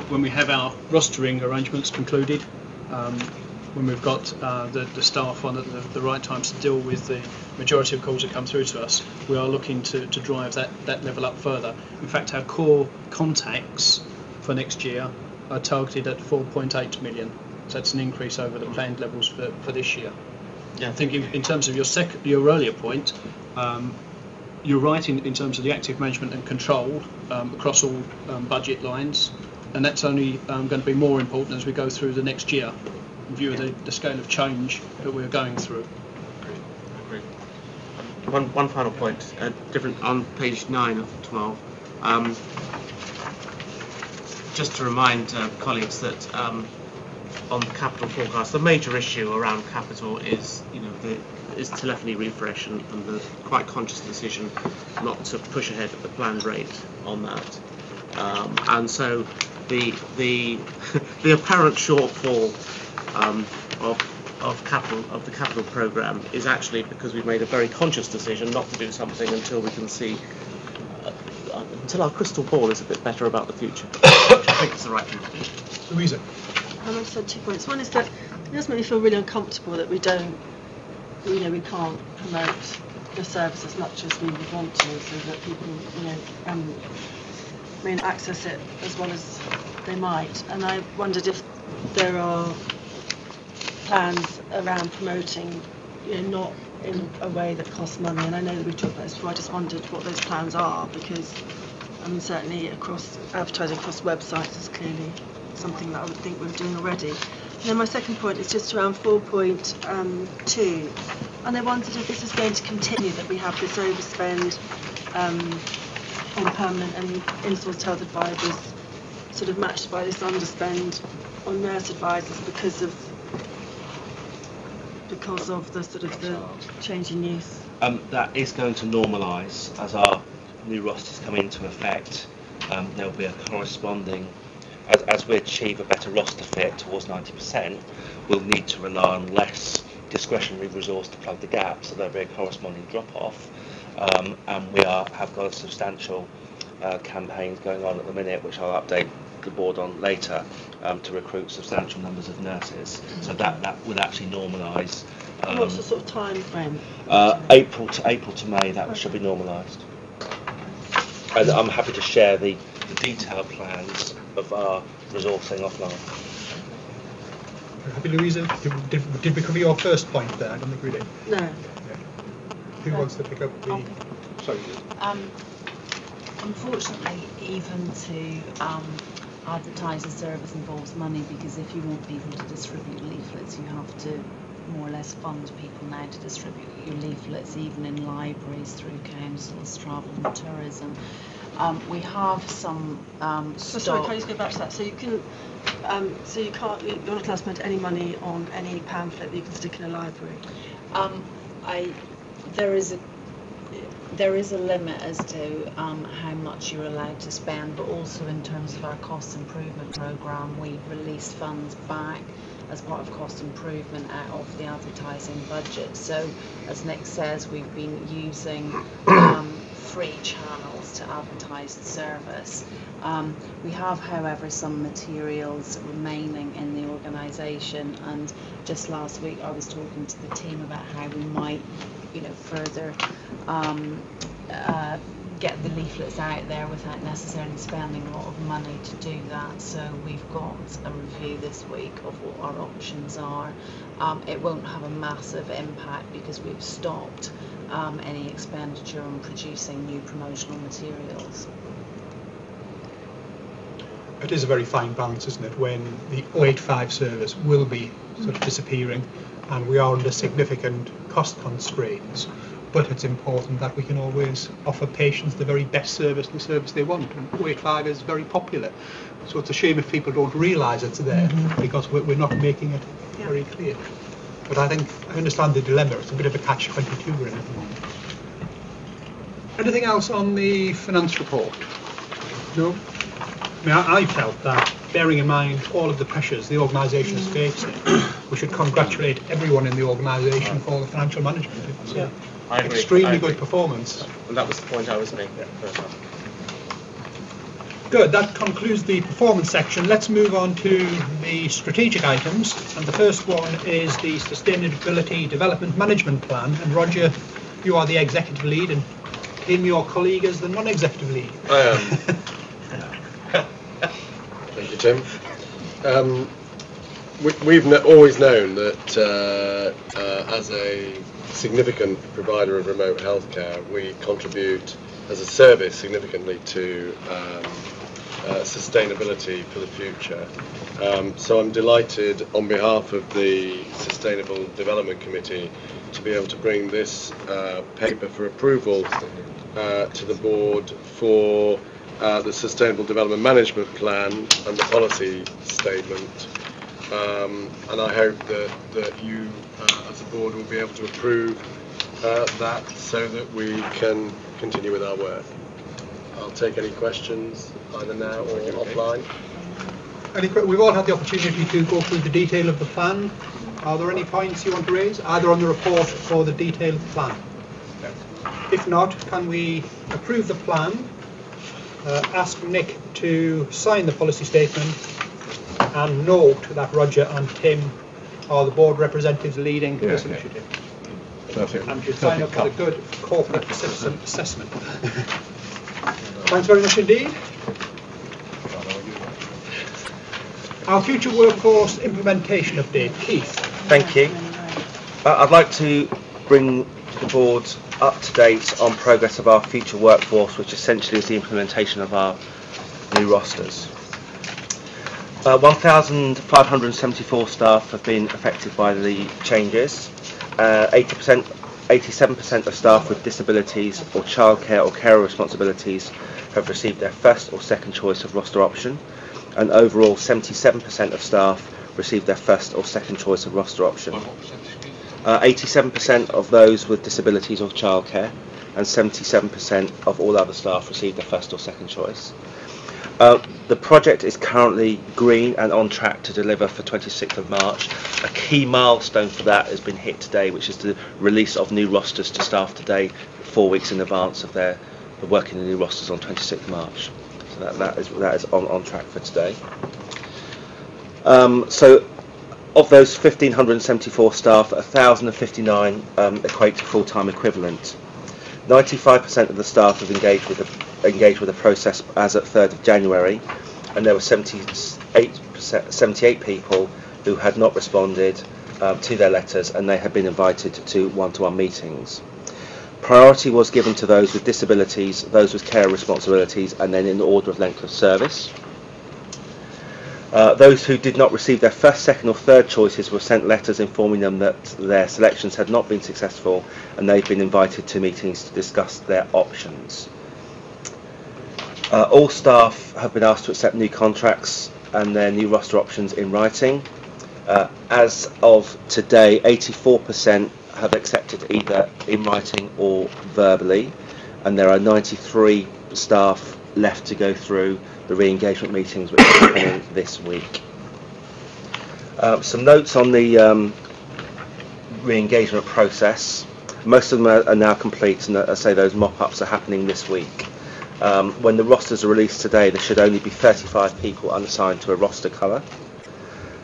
When we have our rostering arrangements concluded, when we've got the staff on at the right times to deal with the majority of calls that come through to us, we are looking to drive that level up further. In fact, our core contacts for next year are targeted at 4.8 million. So that's an increase over the planned levels for this year. Yeah, I think in terms of your earlier point, you're right in terms of the active management and control across all budget lines, and that's only going to be more important as we go through the next year in view of the scale of change that we're going through. Agreed. One final point, different on page 9 of 12. Just to remind colleagues that on the capital forecast, the major issue around capital is, is telephony refresh and the quite conscious decision not to push ahead at the planned rate on that. And so the apparent shortfall of the capital programme is actually because we've made a very conscious decision not to do something until we can see. Until our crystal ball is a bit better about the future, which I think is the right thing to do. Louisa. I've said 2 points. One is that it does make me feel really uncomfortable that we can't promote the service as much as we would want to, so that people, access it as well as they might. And I wondered if there are plans around promoting, not in a way that costs money. And I know that we've talked about this before. I just wondered what those plans are, because certainly advertising across websites is clearly something that I would think we're doing already. And then my second point is just around 4.2, and I wondered if this is going to continue, that we have this overspend on permanent and in-sourced health advisors, sort of matched by this underspend on nurse advisors because of the sort of the change in use. That is going to normalise as our new rosters come into effect. There'll be a corresponding. As we achieve a better roster fit towards 90%, we'll need to rely on less discretionary resource to plug the gap, so there'll be a corresponding drop-off. And we have got a substantial campaigns going on at the minute, which I'll update the board on later, to recruit substantial numbers of nurses. So that would actually normalise. What's the sort of time frame? April to May, that should be normalised. And I'm happy to share the detailed plans of our resourcing offline. Happy, Louisa? Did we cover your first point there? I don't think we did. No. Yeah. Who wants to pick up the... Okay. Sorry. Unfortunately, even to advertise a service involves money, because if you want people to distribute leaflets, you have to more or less fund people now to distribute your leaflets, even in libraries, through councils, travel and tourism. We have some Sorry, can I just go back to that? So you can, you're not allowed to spend any money on any pamphlet that you can stick in a library. There is a limit as to how much you're allowed to spend, but also in terms of our cost improvement programme, we released funds back as part of cost improvement out of the advertising budget. So, as Nick says, we've been using free channels to advertise the service. We have, however, some materials remaining in the organisation, and just last week I was talking to the team about how we might, further get the leaflets out there without necessarily spending a lot of money to do that. So we've got a review this week of what our options are. It won't have a massive impact because we've stopped any expenditure on producing new promotional materials. It is a very fine balance, isn't it, when the 085 service will be sort of disappearing and we are under significant cost constraints. but it's important that we can always offer patients the very best service, the service they want. And 085 is very popular, so it's a shame if people don't realise it's there because we're not making it very clear. But I think I understand the dilemma. It's a bit of a catch-22 we're in at the moment. Anything else on the finance report? No? I mean, I felt that, bearing in mind all of the pressures the organisation is facing, we should congratulate everyone in the organisation for the financial management. It's I agree. extremely good performance. And that was the point I was making. Good, that concludes the performance section. Let's move on to the strategic items. And the first one is the Sustainability Development Management Plan. And Roger, you are the executive lead, and Tim, your colleague, is the non-executive lead. I am. Thank you, Tim. We've always known that as a significant provider of remote healthcare, we contribute as a service significantly to sustainability for the future. So I'm delighted on behalf of the Sustainable Development Committee to be able to bring this paper for approval to the board for the Sustainable Development Management Plan and the policy statement. And I hope that you as a board will be able to approve that so that we can continue with our work. I'll take any questions either now or offline. We've all had the opportunity to go through the detail of the plan. Are there any points you want to raise, either on the report or the detail of the plan? If not, can we approve the plan, ask Nick to sign the policy statement, and note that Roger and Tim are the board representatives leading this initiative. Perfect. And should sign up for a good corporate citizen assessment. Thanks very much indeed. Our future workforce implementation update. Keith. Thank you. I'd like to bring the board up to date on progress of our future workforce, which essentially is the implementation of our new rosters. 1,574 staff have been affected by the changes. 87% of staff with disabilities or childcare or carer responsibilities have received their first or second choice of roster option, and overall 77% of staff received their first or second choice of roster option. 87% of those with disabilities or childcare, and 77% of all other staff received their first or second choice. The project is currently green and on track to deliver for 26th of March. A key milestone for that has been hit today, which is the release of new rosters to staff today, 4 weeks in advance of their working the new rosters on 26th of March. So that is on track for today. So of those 1,574 staff, 1,059 equate to full-time equivalent. 95% of the staff have engaged with the process as at 3rd of January, and there were 78 people who had not responded to their letters, and they had been invited to one-to-one meetings. Priority was given to those with disabilities, those with care responsibilities, and then in order of length of service. Those who did not receive their first, second or third choices were sent letters informing them that their selections had not been successful, and they've been invited to meetings to discuss their options. All staff have been asked to accept new contracts and their new roster options in writing. As of today, 84% have accepted either in writing or verbally, and there are 93 staff left to go through the re-engagement meetings which are happening this week. Some notes on the re-engagement process. Most of them are now complete, and I say those mop-ups are happening this week. When the rosters are released today, there should only be 35 people unassigned to a roster colour.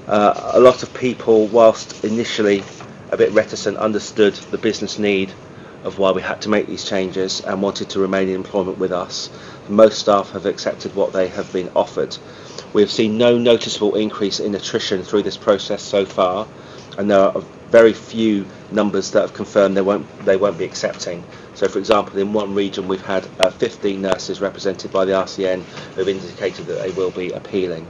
A lot of people, whilst initially a bit reticent, understood the business need of why we had to make these changes and wanted to remain in employment with us. Most staff have accepted what they have been offered. We have seen no noticeable increase in attrition through this process so far, and there are very few numbers that have confirmed they won't be accepting. So, for example, in one region we've had 15 nurses represented by the RCN who have indicated that they will be appealing.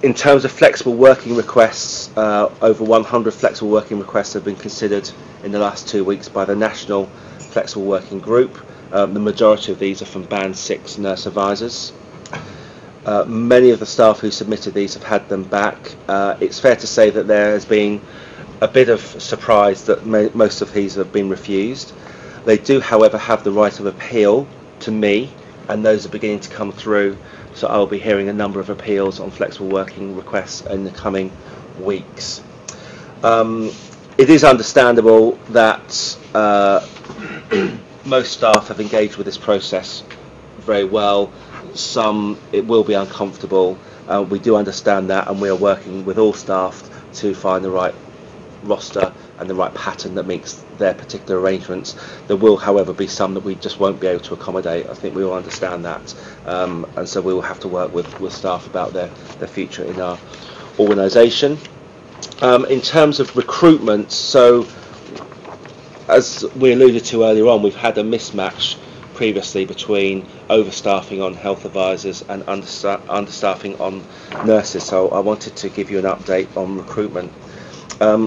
In terms of flexible working requests, over 100 flexible working requests have been considered in the last 2 weeks by the National Flexible Working Group. The majority of these are from Band 6 nurse advisors. Many of the staff who submitted these have had them back. It's fair to say that there has been a bit of surprise that most of these have been refused. They do, however, have the right of appeal to me, and those are beginning to come through. So I'll be hearing a number of appeals on flexible working requests in the coming weeks. It is understandable that most staff have engaged with this process very well. Some, it will be uncomfortable. We do understand that, and we are working with all staff to find the right roster and the right pattern that meets their particular arrangements. There will, however, be some that we just won't be able to accommodate. I think we all understand that, and so we will have to work with staff about their future in our organisation. In terms of recruitment, so as we alluded to earlier on, we've had a mismatch previously between overstaffing on health advisors and understaffing on nurses, so I wanted to give you an update on recruitment.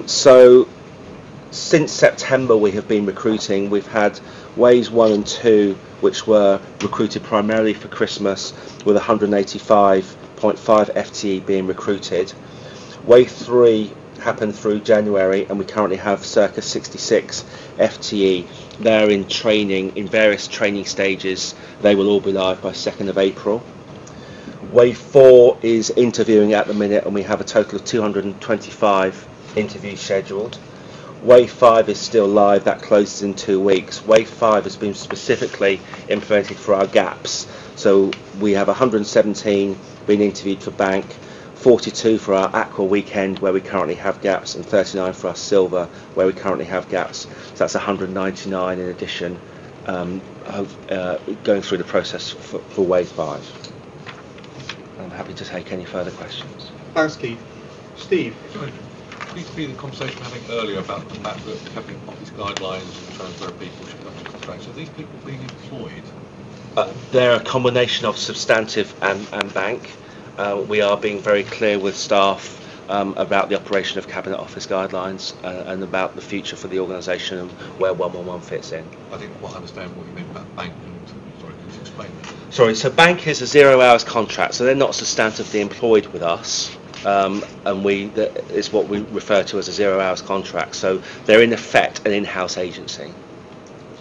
So since September we have been recruiting. We've had waves 1 and 2 which were recruited primarily for Christmas, with 185.5 FTE being recruited. Wave 3 happened through January, and we currently have circa 66 FTE. They're in training, in various training stages. They will all be live by 2nd of April. Wave 4 is interviewing at the minute, and we have a total of 225 interviews scheduled. Wave 5 is still live, that closes in 2 weeks. Wave 5 has been specifically implemented for our gaps. So we have 117 being interviewed for bank, 42 for our Aqua weekend where we currently have gaps, and 39 for our silver where we currently have gaps. So that's 199 in addition, going through the process for wave 5. I'm happy to take any further questions. Thanks, Keith. Steve? Please be the conversation we were having earlier about the fact that having office guidelines and transfer of people should come into contracts. Are these people being employed? They're a combination of substantive and bank. We are being very clear with staff about the operation of Cabinet Office guidelines and about the future for the organisation and where 111 fits in. I didn't quite understand what you meant about bank. Sorry, could you explain that? Sorry, so bank is a 0 hours contract, so they're not substantively employed with us. And it's what we refer to as a 0 hours contract. So they're in effect an in-house agency.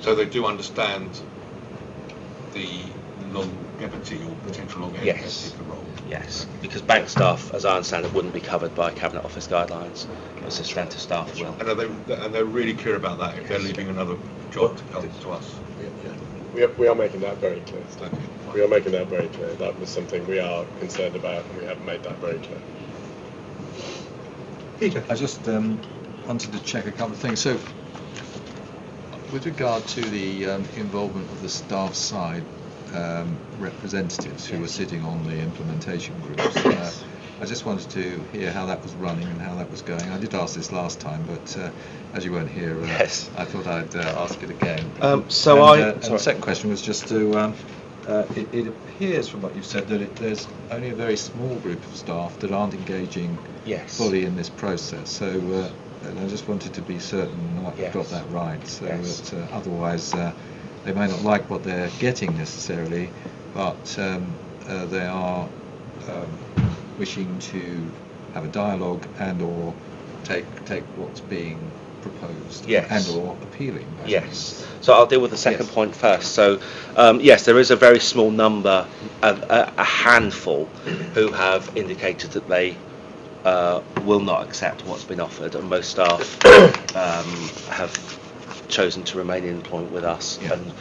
So they do understand the longevity or potential longevity of the role? Yes, because bank staff, as I understand it, wouldn't be covered by Cabinet Office guidelines, but substantive staff will. And they're really clear about that if they're leaving another job to come to us? We are making that very clear. We are making that very clear. That was something we are concerned about, and we have made that very clear. Peter? I just wanted to check a couple of things. So, with regard to the involvement of the staff side representatives who were sitting on the implementation groups, I just wanted to hear how that was running and how that was going. I did ask this last time, but as you weren't here, I thought I'd ask it again. And the second question was just to, it appears from what you've said that there's only a very small group of staff that aren't engaging fully in this process. So and I just wanted to be certain that you've got that right, so that otherwise they may not like what they're getting necessarily, but they are wishing to have a dialogue and or take what's being proposed and or appealing. So I'll deal with the second point first. So yes, there is a very small number, a handful, who have indicated that they will not accept what's been offered, and most staff have chosen to remain in employment with us, and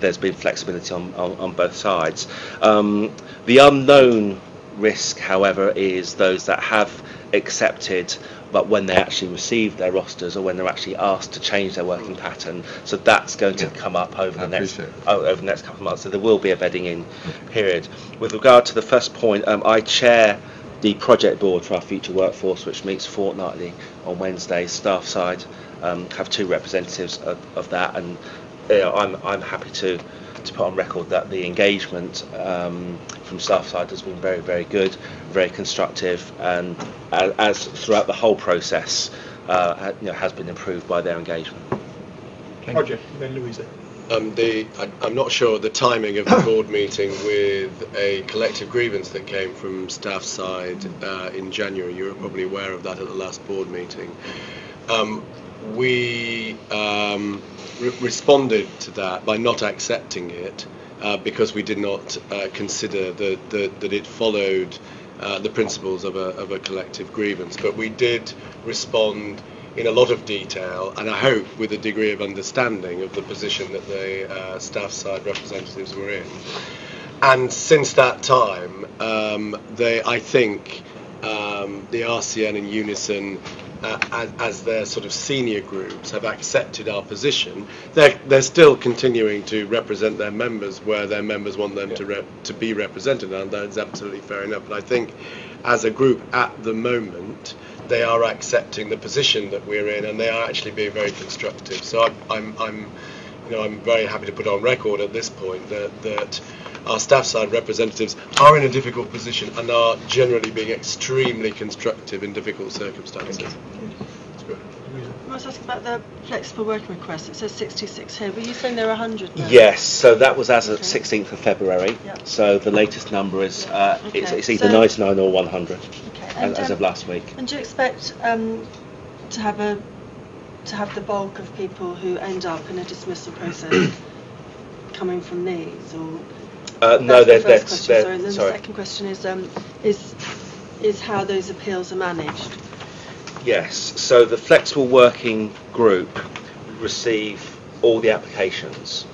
there's been flexibility on both sides. The unknown risk, however, is those that have accepted, but when they actually receive their rosters or when they're actually asked to change their working pattern. So that's going to come up over the next couple of months. So there will be a bedding in period. With regard to the first point, I chair the project board for our future workforce, which meets fortnightly on Wednesdays. Staff side have 2 representatives of that, and I'm happy to to put on record that the engagement from staff side has been very, very good, very constructive, and as throughout the whole process, has been improved by their engagement. Roger, then Louisa. I'm not sure the timing of the board meeting with a collective grievance that came from staff side in January. You were probably aware of that at the last board meeting. We responded to that by not accepting it because we did not consider that it followed the principles of a collective grievance. But we did respond in a lot of detail, and I hope with a degree of understanding of the position that the staff side representatives were in. And since that time, I think the RCN and Unison, as their sort of senior groups, have accepted our position. They're still continuing to represent their members where their members want them to be represented, and that's absolutely fair enough. But I think, as a group at the moment, they are accepting the position that we're in, and they are actually being very constructive. So I'm very happy to put on record at this point that our staff side representatives are in a difficult position and are generally being extremely constructive in difficult circumstances. That's good. I was asking about the flexible working request. It says 66 here. Were you saying there are 100 now? Yes, so that was as of 16th of February. Yep. So the latest number is it's either 99 or 100 as of last week. And do you expect to have the bulk of people who end up in a dismissal process coming from these, or? No, that's the first question. Sorry. And then sorry. The second question is how those appeals are managed. Yes, so the flexible working group receive all the applications.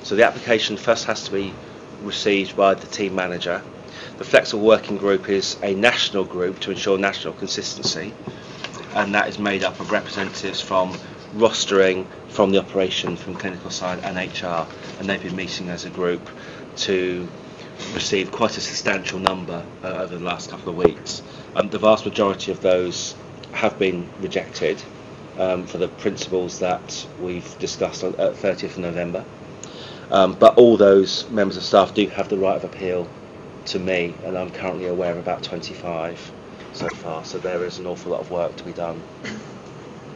So the application first has to be received by the team manager. The flexible working group is a national group to ensure national consistency, and that is made up of representatives from rostering, from the operation, from clinical side and HR, and they've been meeting as a group to receive quite a substantial number over the last couple of weeks. The vast majority of those have been rejected for the principles that we've discussed at 30th of November. But all those members of staff do have the right of appeal to me, and I'm currently aware of about 25 so far, so there is an awful lot of work to be done.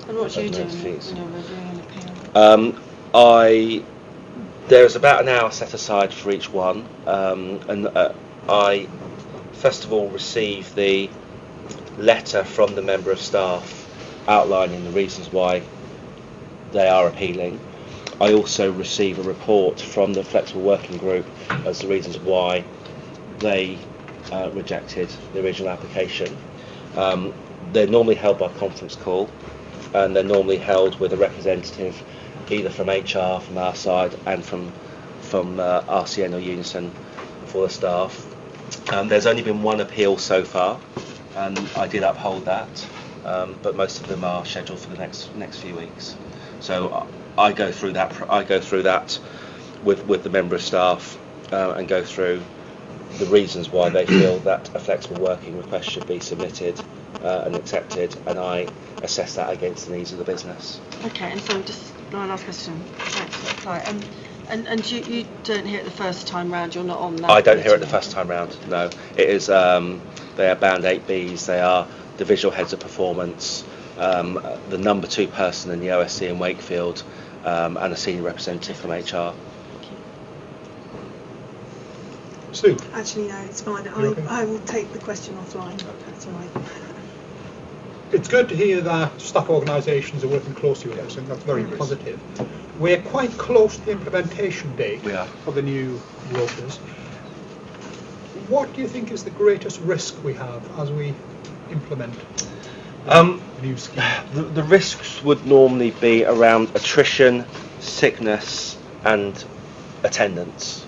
And what do you do when you're reviewing an appeal? There's about an hour set aside for each one, and I first of all receive the letter from the member of staff outlining the reasons why they are appealing. I also receive a report from the flexible working group as the reasons why they rejected the original application. They're normally held by conference call, and they're normally held with a representative either from HR, from our side, and from RCN or Unison for the staff. There's only been one appeal so far, and I did uphold that, but most of them are scheduled for the next few weeks. So I go through that with the member of staff and go through the reasons why they feel that a flexible working request should be submitted and accepted, and I assess that against the needs of the business. Okay, and so just my last question. Thanks for reply. And you don't hear it the first time round. You're not on that. I don't hear it the first time round. No, it is. They are band 8Bs. They are the visual heads of performance, the number 2 person in the OSC in Wakefield, and a senior representative from HR. Sue? Actually, no, it's fine. I will take the question offline. That's all right. It's good to hear that staff organisations are working closely with us, and that's very positive. We're quite close to the implementation date for the new rotas. What do you think is the greatest risk we have as we implement the new scheme? The risks would normally be around attrition, sickness and attendance.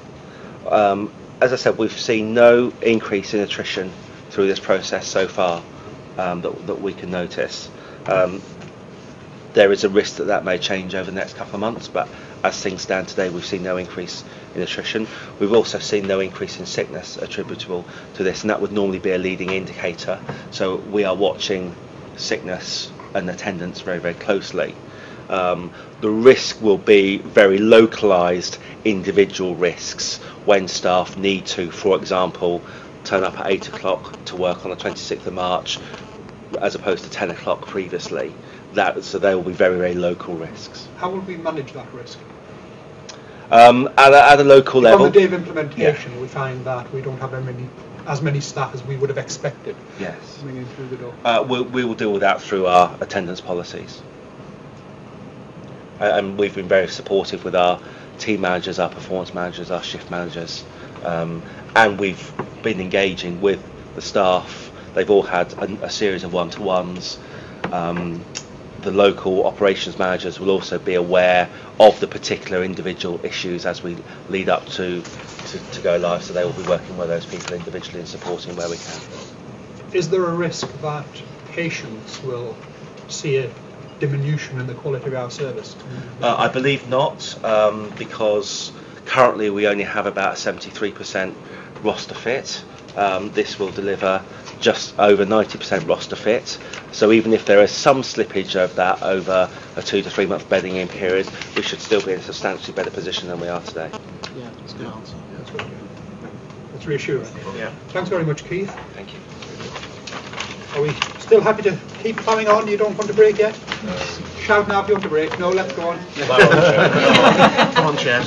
As I said, we've seen no increase in attrition through this process so far that we can notice. There is a risk that may change over the next couple of months, but as things stand today, we've seen no increase in attrition. We've also seen no increase in sickness attributable to this, and that would normally be a leading indicator. So we are watching sickness and attendance very, very closely. The risk will be very localised individual risks when staff need to, for example, turn up at 8 o'clock to work on the 26th of March as opposed to 10 o'clock previously. So they will be very, very local risks. How will we manage that risk? At a local level. On the day of implementation, we find that we don't have as many staff as we would have expected. Yes. Coming in through the door. We will deal with that through our attendance policies. And we've been very supportive with our team managers, our performance managers, our shift managers, and we've been engaging with the staff. They've all had a series of one-to-ones. The local operations managers will also be aware of the particular individual issues as we lead up to go live, so they will be working with those people individually and supporting where we can. Is there a risk that patients will see a diminution in the quality of our service? I believe not, because currently we only have about a 73% roster fit. This will deliver just over 90% roster fit. So even if there is some slippage of that over a 2 to 3 month bedding in period, we should still be in a substantially better position than we are today. Yeah, that's a good answer. That's very good. That's reassuring. Yeah. Thanks very much, Keith. Thank you. Are we still happy to keep plowing on? You don't want to break yet? No. Shout now if you want to break. No, let's go on. Come on, Chair.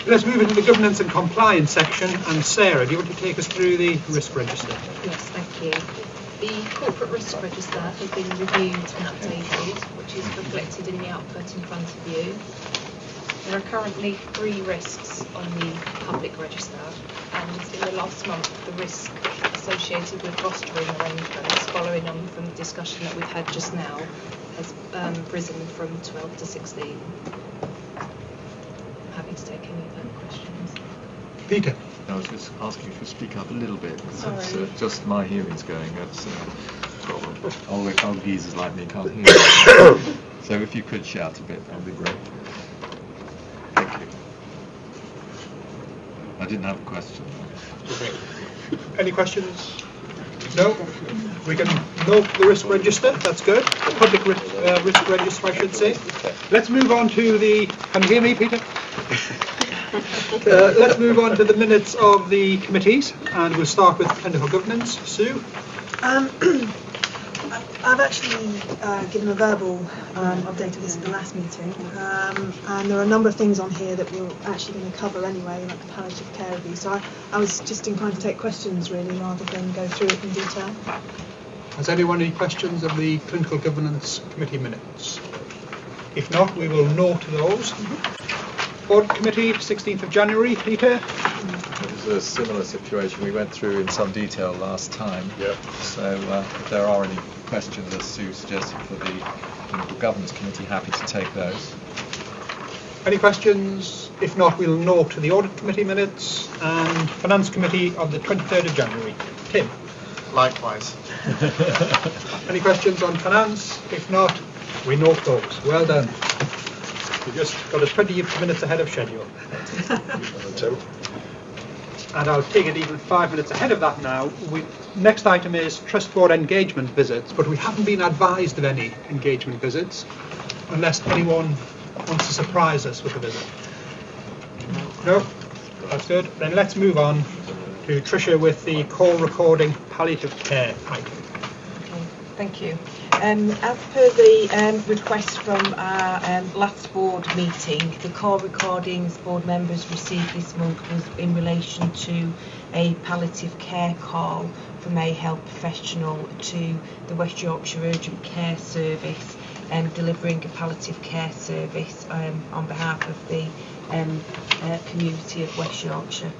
Let's move into the governance and compliance section. And Sarah, do you want to take us through the risk register? Yes, thank you. The corporate risk register has been reviewed and updated, which is reflected in the output in front of you. There are currently 3 risks on the public register, and in the last month the risk associated with rostering arrangements, following on from the discussion that we've had just now, has risen from 12 to 16. Happy to take any further questions. Peter. I was just asking if you speak up a little bit, because Sorry. it's just my hearing's going. That's a problem. Old geezers like me can't hear you. So if you could shout a bit, that would be great. Thank you. I didn't have a question. Any questions? No? We can note the risk register, that's good. The public risk register, I should say. Let's move on to the... Can you hear me, Peter? Let's move on to the minutes of the committees, and we'll start with clinical governance. Sue? I've actually given a verbal update of this at the last meeting, and there are a number of things on here that we're actually going to cover anyway, like the palliative care review. So I was just inclined to take questions really rather than go through it in detail. Has anyone any questions of the clinical governance committee minutes? If not, we will note those. Board committee, 16th of January, Peter? It was a similar situation we went through in some detail last time. Yep. So if there are any questions, as Sue suggested, for the Clinical Governance Committee, happy to take those. Any questions? If not, we'll note the Audit Committee minutes and Finance Committee of the 23rd of January. Tim? Likewise. Any questions on Finance? If not, we note those. Well done. You just got us 20 minutes ahead of schedule. Tim? And I'll take it even 5 minutes ahead of that now. Next item is Trust Board engagement visits, but we haven't been advised of any engagement visits, unless anyone wants to surprise us with a visit. No? That's good. Then let's move on to Tricia with the call recording palliative care item. Thank you. As per the request from our last board meeting, the call recordings board members received this month was in relation to a palliative care call from a health professional to the West Yorkshire Urgent Care Service, delivering a palliative care service on behalf of the community of West Yorkshire.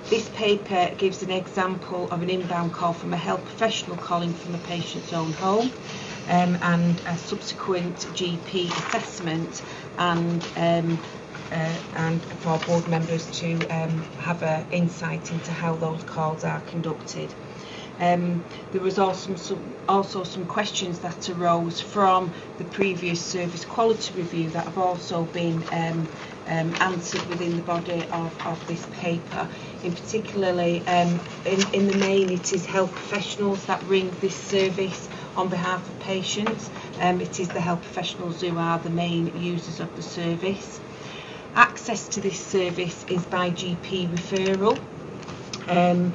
This paper gives an example of an inbound call from a health professional calling from a patient's own home, and a subsequent GP assessment, and for board members to have an insight into how those calls are conducted. There was also some questions that arose from the previous service quality review that have also been answered within the body of this paper. In particularly, in the main, it is health professionals that ring this service on behalf of patients. It is the health professionals who are the main users of the service. Access to this service is by GP referral, and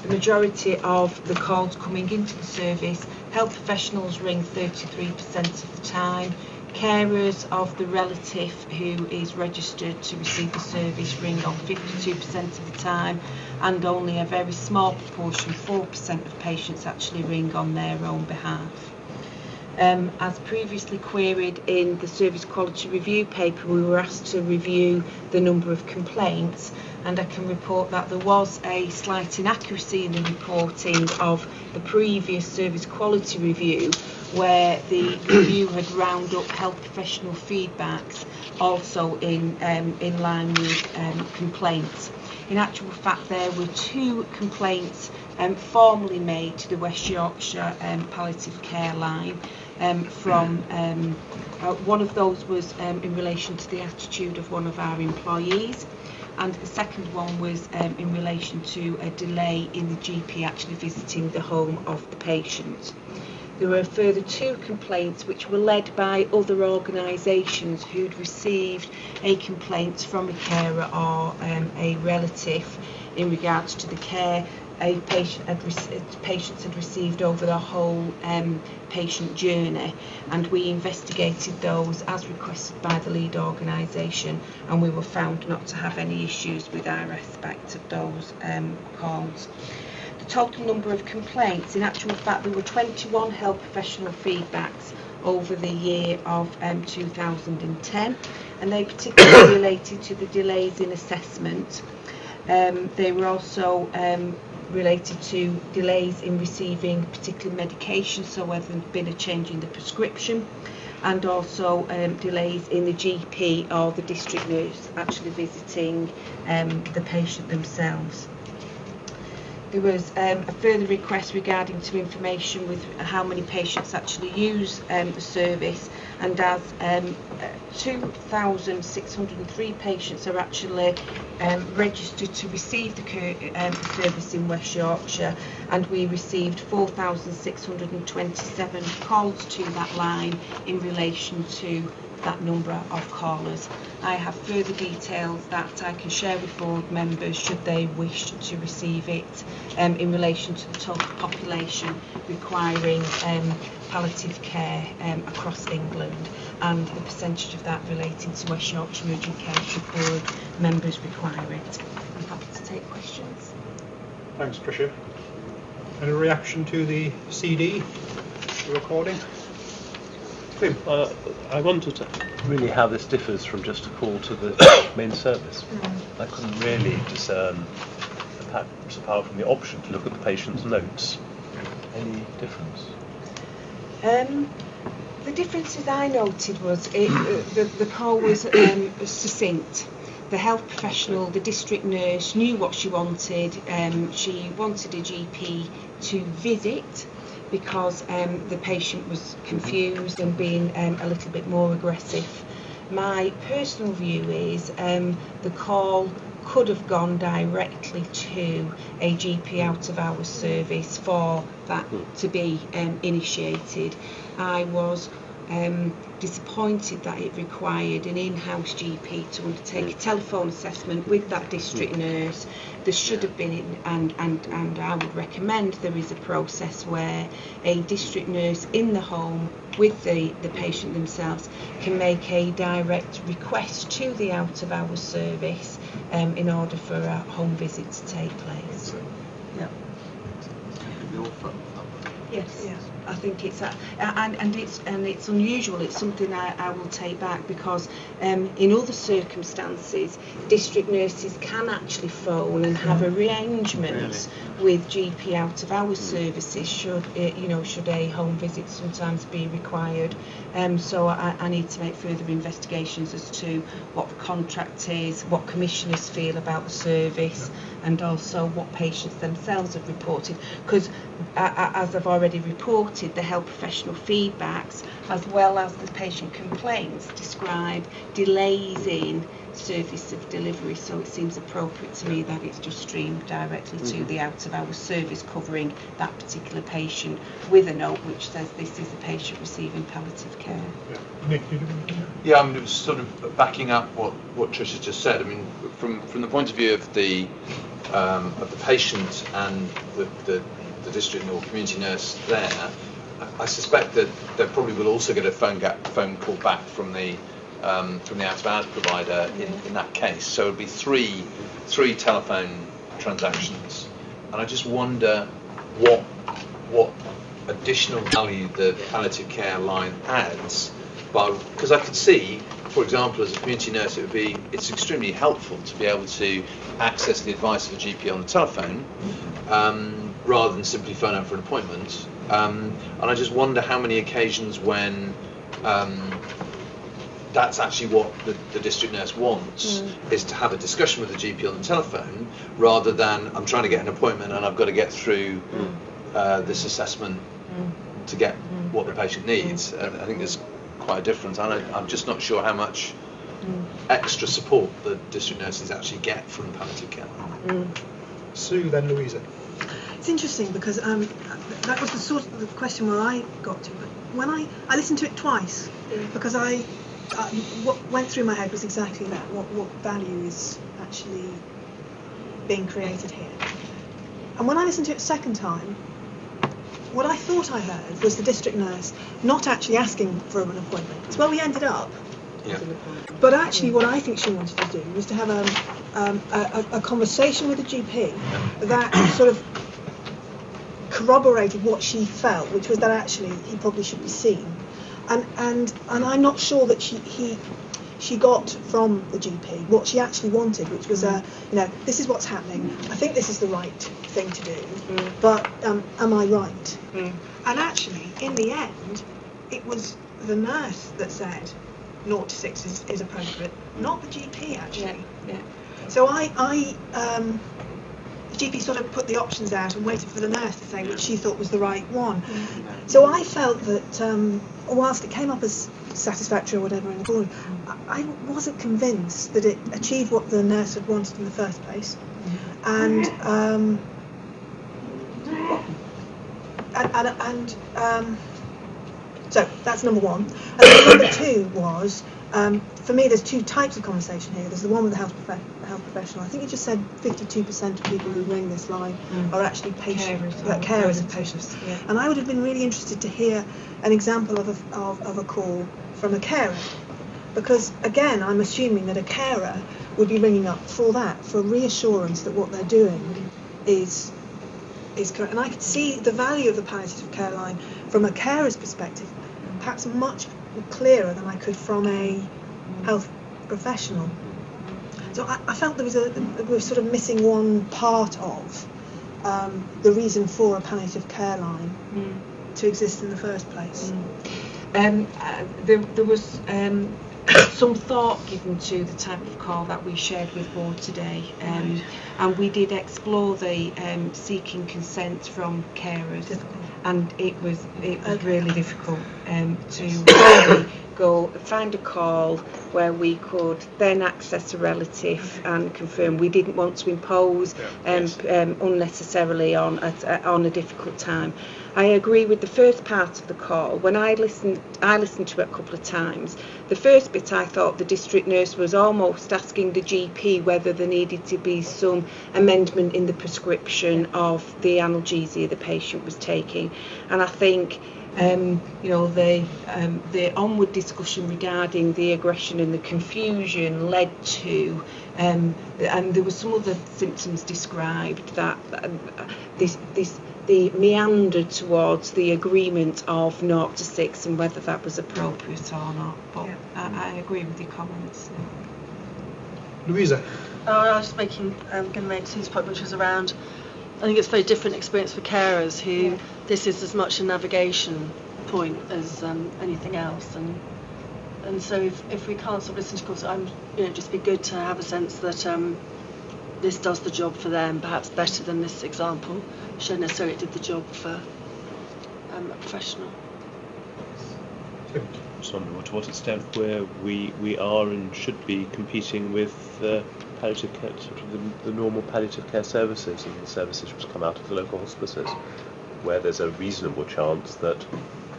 the majority of the calls coming into the service, health professionals ring 33% of the time. Carers of the relative who is registered to receive the service ring on 52% of the time, and only a very small proportion, 4% of patients actually ring on their own behalf. As previously queried in the service quality review paper, we were asked to review the number of complaints, and I can report that there was a slight inaccuracy in the reporting of the previous service quality review, where the review had rounded up health professional feedbacks also in line with complaints. In actual fact, there were 2 complaints formally made to the West Yorkshire palliative care line. One of those was in relation to the attitude of one of our employees, and the second one was in relation to a delay in the GP actually visiting the home of the patient. There were a further 2 complaints which were led by other organisations who'd received a complaint from a carer or a relative in regards to the care patients had received over the whole patient journey, and we investigated those as requested by the lead organisation, and we were found not to have any issues with our aspect of those calls. The total number of complaints, in actual fact, there were 21 health professional feedbacks over the year of 2010, and they particularly related to the delays in assessment. They were also related to delays in receiving particular medication, so whether there'd been a change in the prescription, and also delays in the GP or the district nurse actually visiting the patient themselves. There was a further request regarding to information with how many patients actually use the service, and as 2,603 patients are actually registered to receive the service in West Yorkshire, and we received 4,627 calls to that line in relation to that number of callers. I have further details that I can share with board members should they wish to receive it in relation to the total population requiring palliative care across England, and the percentage of that relating to West Yorkshire urgent care should board members require it. I'm happy to take questions. Thanks, Tricia. Any reaction to the CD, the recording? I wondered really how this differs from just a call to the main service. I couldn't really discern, perhaps apart from the option to look at the patient's notes, any difference. The differences I noted was the call was succinct. The health professional, the district nurse, knew what she wanted. She wanted a GP to visit because the patient was confused and being a little bit more aggressive. My personal view is the call could have gone directly to a GP out of hours service for that to be initiated. I was disappointed that it required an in-house GP to undertake a telephone assessment with that district nurse. There should have been, and I would recommend there is a process where a district nurse in the home with the patient themselves can make a direct request to the out of hours service in order for a home visit to take place. Yeah. Yes. Yeah. I think it's and it's unusual. It's something I will take back, because in other circumstances, district nurses can actually phone and have arrangements with GP out of hours services should a home visit sometimes be required. So I need to make further investigations as to what the contract is, what commissioners feel about the service, and also what patients themselves have reported, because as I've already reported, the health professional feedbacks as well as the patient complaints describe delays in service of delivery, so it seems appropriate to me that it's just streamed directly to the out of hours service covering that particular patient, with a note which says this is a patient receiving palliative care. Nick, Yeah, I mean, it was sort of backing up what Trish has just said. I mean, from the point of view of the patient and the district or community nurse there, I suspect that they probably will also get a phone call back from the out of hours provider in that case. So it'll be three telephone transactions, and I just wonder what additional value the palliative care line adds. Because I could see, for example, as a community nurse, it's extremely helpful to be able to access the advice of a GP on the telephone rather than simply phone up for an appointment. And I just wonder how many occasions when that's actually what the district nurse wants, is to have a discussion with the GP on the telephone rather than I'm trying to get an appointment and I've got to get through this assessment to get what the patient needs. I think there's quite a difference. I'm just not sure how much extra support the district nurses actually get from palliative care. Sue, then Louisa. It's interesting because that was the sort of the question where I got to, but when I listened to it twice because what went through my head was exactly that, what value is actually being created here. And when I listened to it a second time, what I thought I heard was the district nurse not actually asking for an appointment. It's where we ended up. Yeah. But actually what I think she wanted to do was to have a conversation with the GP that sort of corroborated what she felt, which was that actually he probably should be seen. And I'm not sure that she got from the GP what she actually wanted, which was this is what's happening. I think this is the right thing to do, but am I right? And actually, in the end, it was the nurse that said 0 to 6 is appropriate, not the GP actually. Yeah. So the GP sort of put the options out and waited for the nurse to say which she thought was the right one. So I felt that whilst it came up as satisfactory or whatever in the board, I wasn't convinced that it achieved what the nurse had wanted in the first place. And so that's number one. And then number two was, for me, there's two types of conversation here. There's the one with the health professional. I think you just said 52% of people who ring this line are actually carers of patients. Yeah. And I would have been really interested to hear an example of a call from a carer. Because, again, I'm assuming that a carer would be ringing up for that, for reassurance that what they're doing is correct. And I could see the value of the palliative care line from a carer's perspective, perhaps much clearer than I could from a health professional. So I felt we were sort of missing one part of the reason for a palliative care line to exist in the first place. There was some thought given to the type of call that we shared with board today, and we did explore the seeking consent from carers, and it was really difficult to go find a call where we could then access a relative and confirm. We didn't want to impose unnecessarily on a difficult time. I agree with the first part of the call. When I listened to it a couple of times. The first bit, I thought the district nurse was almost asking the GP whether there needed to be some amendment in the prescription of the analgesia the patient was taking, and I think the onward discussion regarding the aggression and the confusion led to, and there were some other symptoms described that the meander towards the agreement of 0 to 6 and whether that was appropriate or not. But I agree with your comments. Louisa. I was going to make Sue's point, which was around, I think it's a very different experience for carers who this is as much a navigation point as anything else, and so if we can't sort of listen to calls, just be good to have a sense that this does the job for them, perhaps better than this example showed necessarily it did the job for a professional. Just wonder to what extent we are and should be competing with palliative care, sort of the normal palliative care services and the services which come out of the local hospices, where there's a reasonable chance that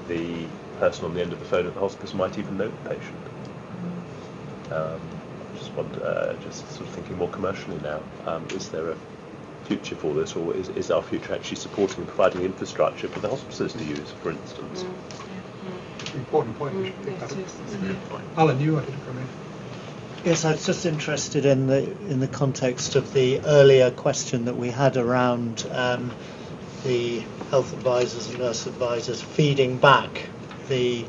the person on the end of the phone at the hospice might even know the patient. Just sort of thinking more commercially now. Is there a future for this, or is our future actually supporting and providing infrastructure for the hospices to use, for instance? Important point. We should pick that up. Alan, you wanted to come in. Yes, I was just interested in the context of the earlier question that we had around the health advisors and nurse advisors feeding back the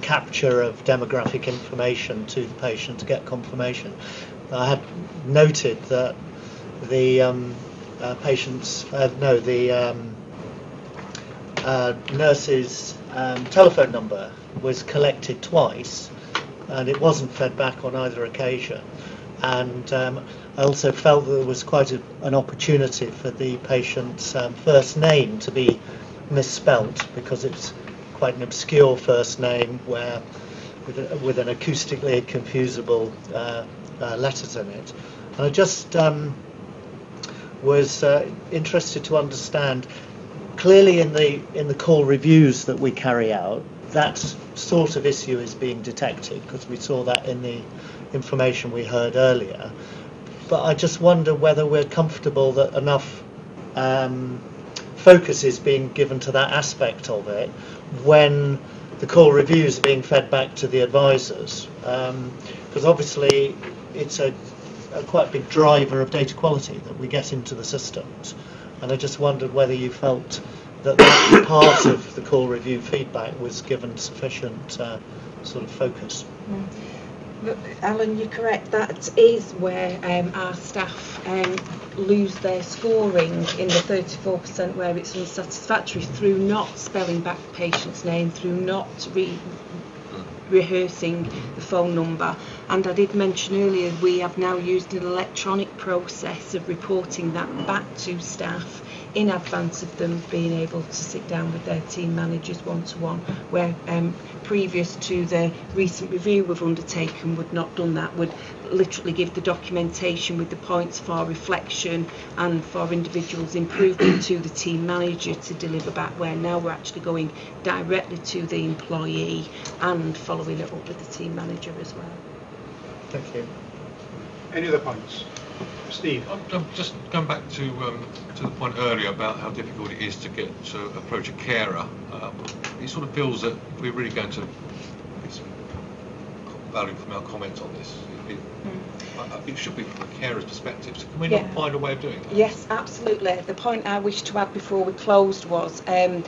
capture of demographic information to the patient to get confirmation. I had noted that the nurse's telephone number was collected twice, and it wasn't fed back on either occasion. And I also felt that there was quite an opportunity for the patient's first name to be misspelt, because it's quite an obscure first name where with an acoustically confusable letters in it. And I just was interested to understand, clearly in the call reviews that we carry out, that sort of issue is being detected, because we saw that in the information we heard earlier. But I just wonder whether we're comfortable that enough focus is being given to that aspect of it when the call reviews are being fed back to the advisors, because obviously it's a quite big driver of data quality that we get into the systems. And I just wondered whether you felt that part of the call review feedback was given sufficient sort of focus. Look, Alan, you're correct. That is where our staff lose their scoring in the 34% where it's unsatisfactory, through not spelling back the patient's name, through not rehearsing the phone number. And I did mention earlier, we have now used an electronic process of reporting that back to staff in advance of them being able to sit down with their team managers one-to-one, where previous to the recent review we've undertaken would not done that, would literally give the documentation with the points for reflection and for individuals' improvement to the team manager to deliver back, where now we're actually going directly to the employee and following it up with the team manager as well. Thank you. Any other points? Steve? I'm just going back to the point earlier about how difficult it is to approach a carer. It sort of feels that we're really going to get some value from our comments on this. It should be from a carer's perspective. So can we not find a way of doing that? Yes, absolutely. The point I wished to add before we closed was, in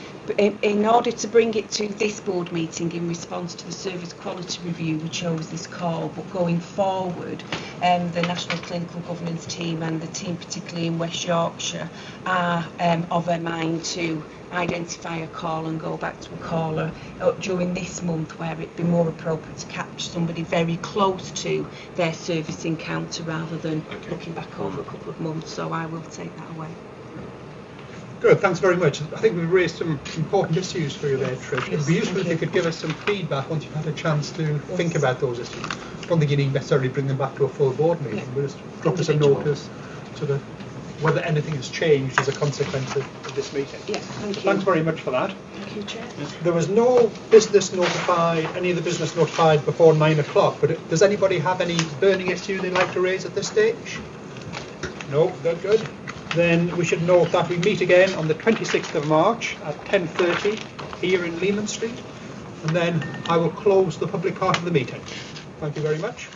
order to bring it to this board meeting in response to the service quality review, we chose this call. But going forward, the National Clinical Governance team and the team particularly in West Yorkshire are of a mind to identify a call and go back to a caller during this month, where it'd be more appropriate to capture somebody very close to their service encounter rather than looking back over a couple of months. So I will take that away. Good, thanks very much. I think we've raised some important issues for you there, Trish. It would be useful if you could give us some feedback once you've had a chance to think about those issues. I don't think you need necessarily bring them back to a full board meeting, but just drop us a notice to the whether anything has changed as a consequence of this meeting. Yes, thank you. Thanks very much for that. Thank you, Chair. There was no business notified, any of the business notified before 9 o'clock, but does anybody have any burning issue they'd like to raise at this stage? No, good. Then we should note that we meet again on the 26th of March at 10:30 here in Leman Street, and then I will close the public part of the meeting. Thank you very much.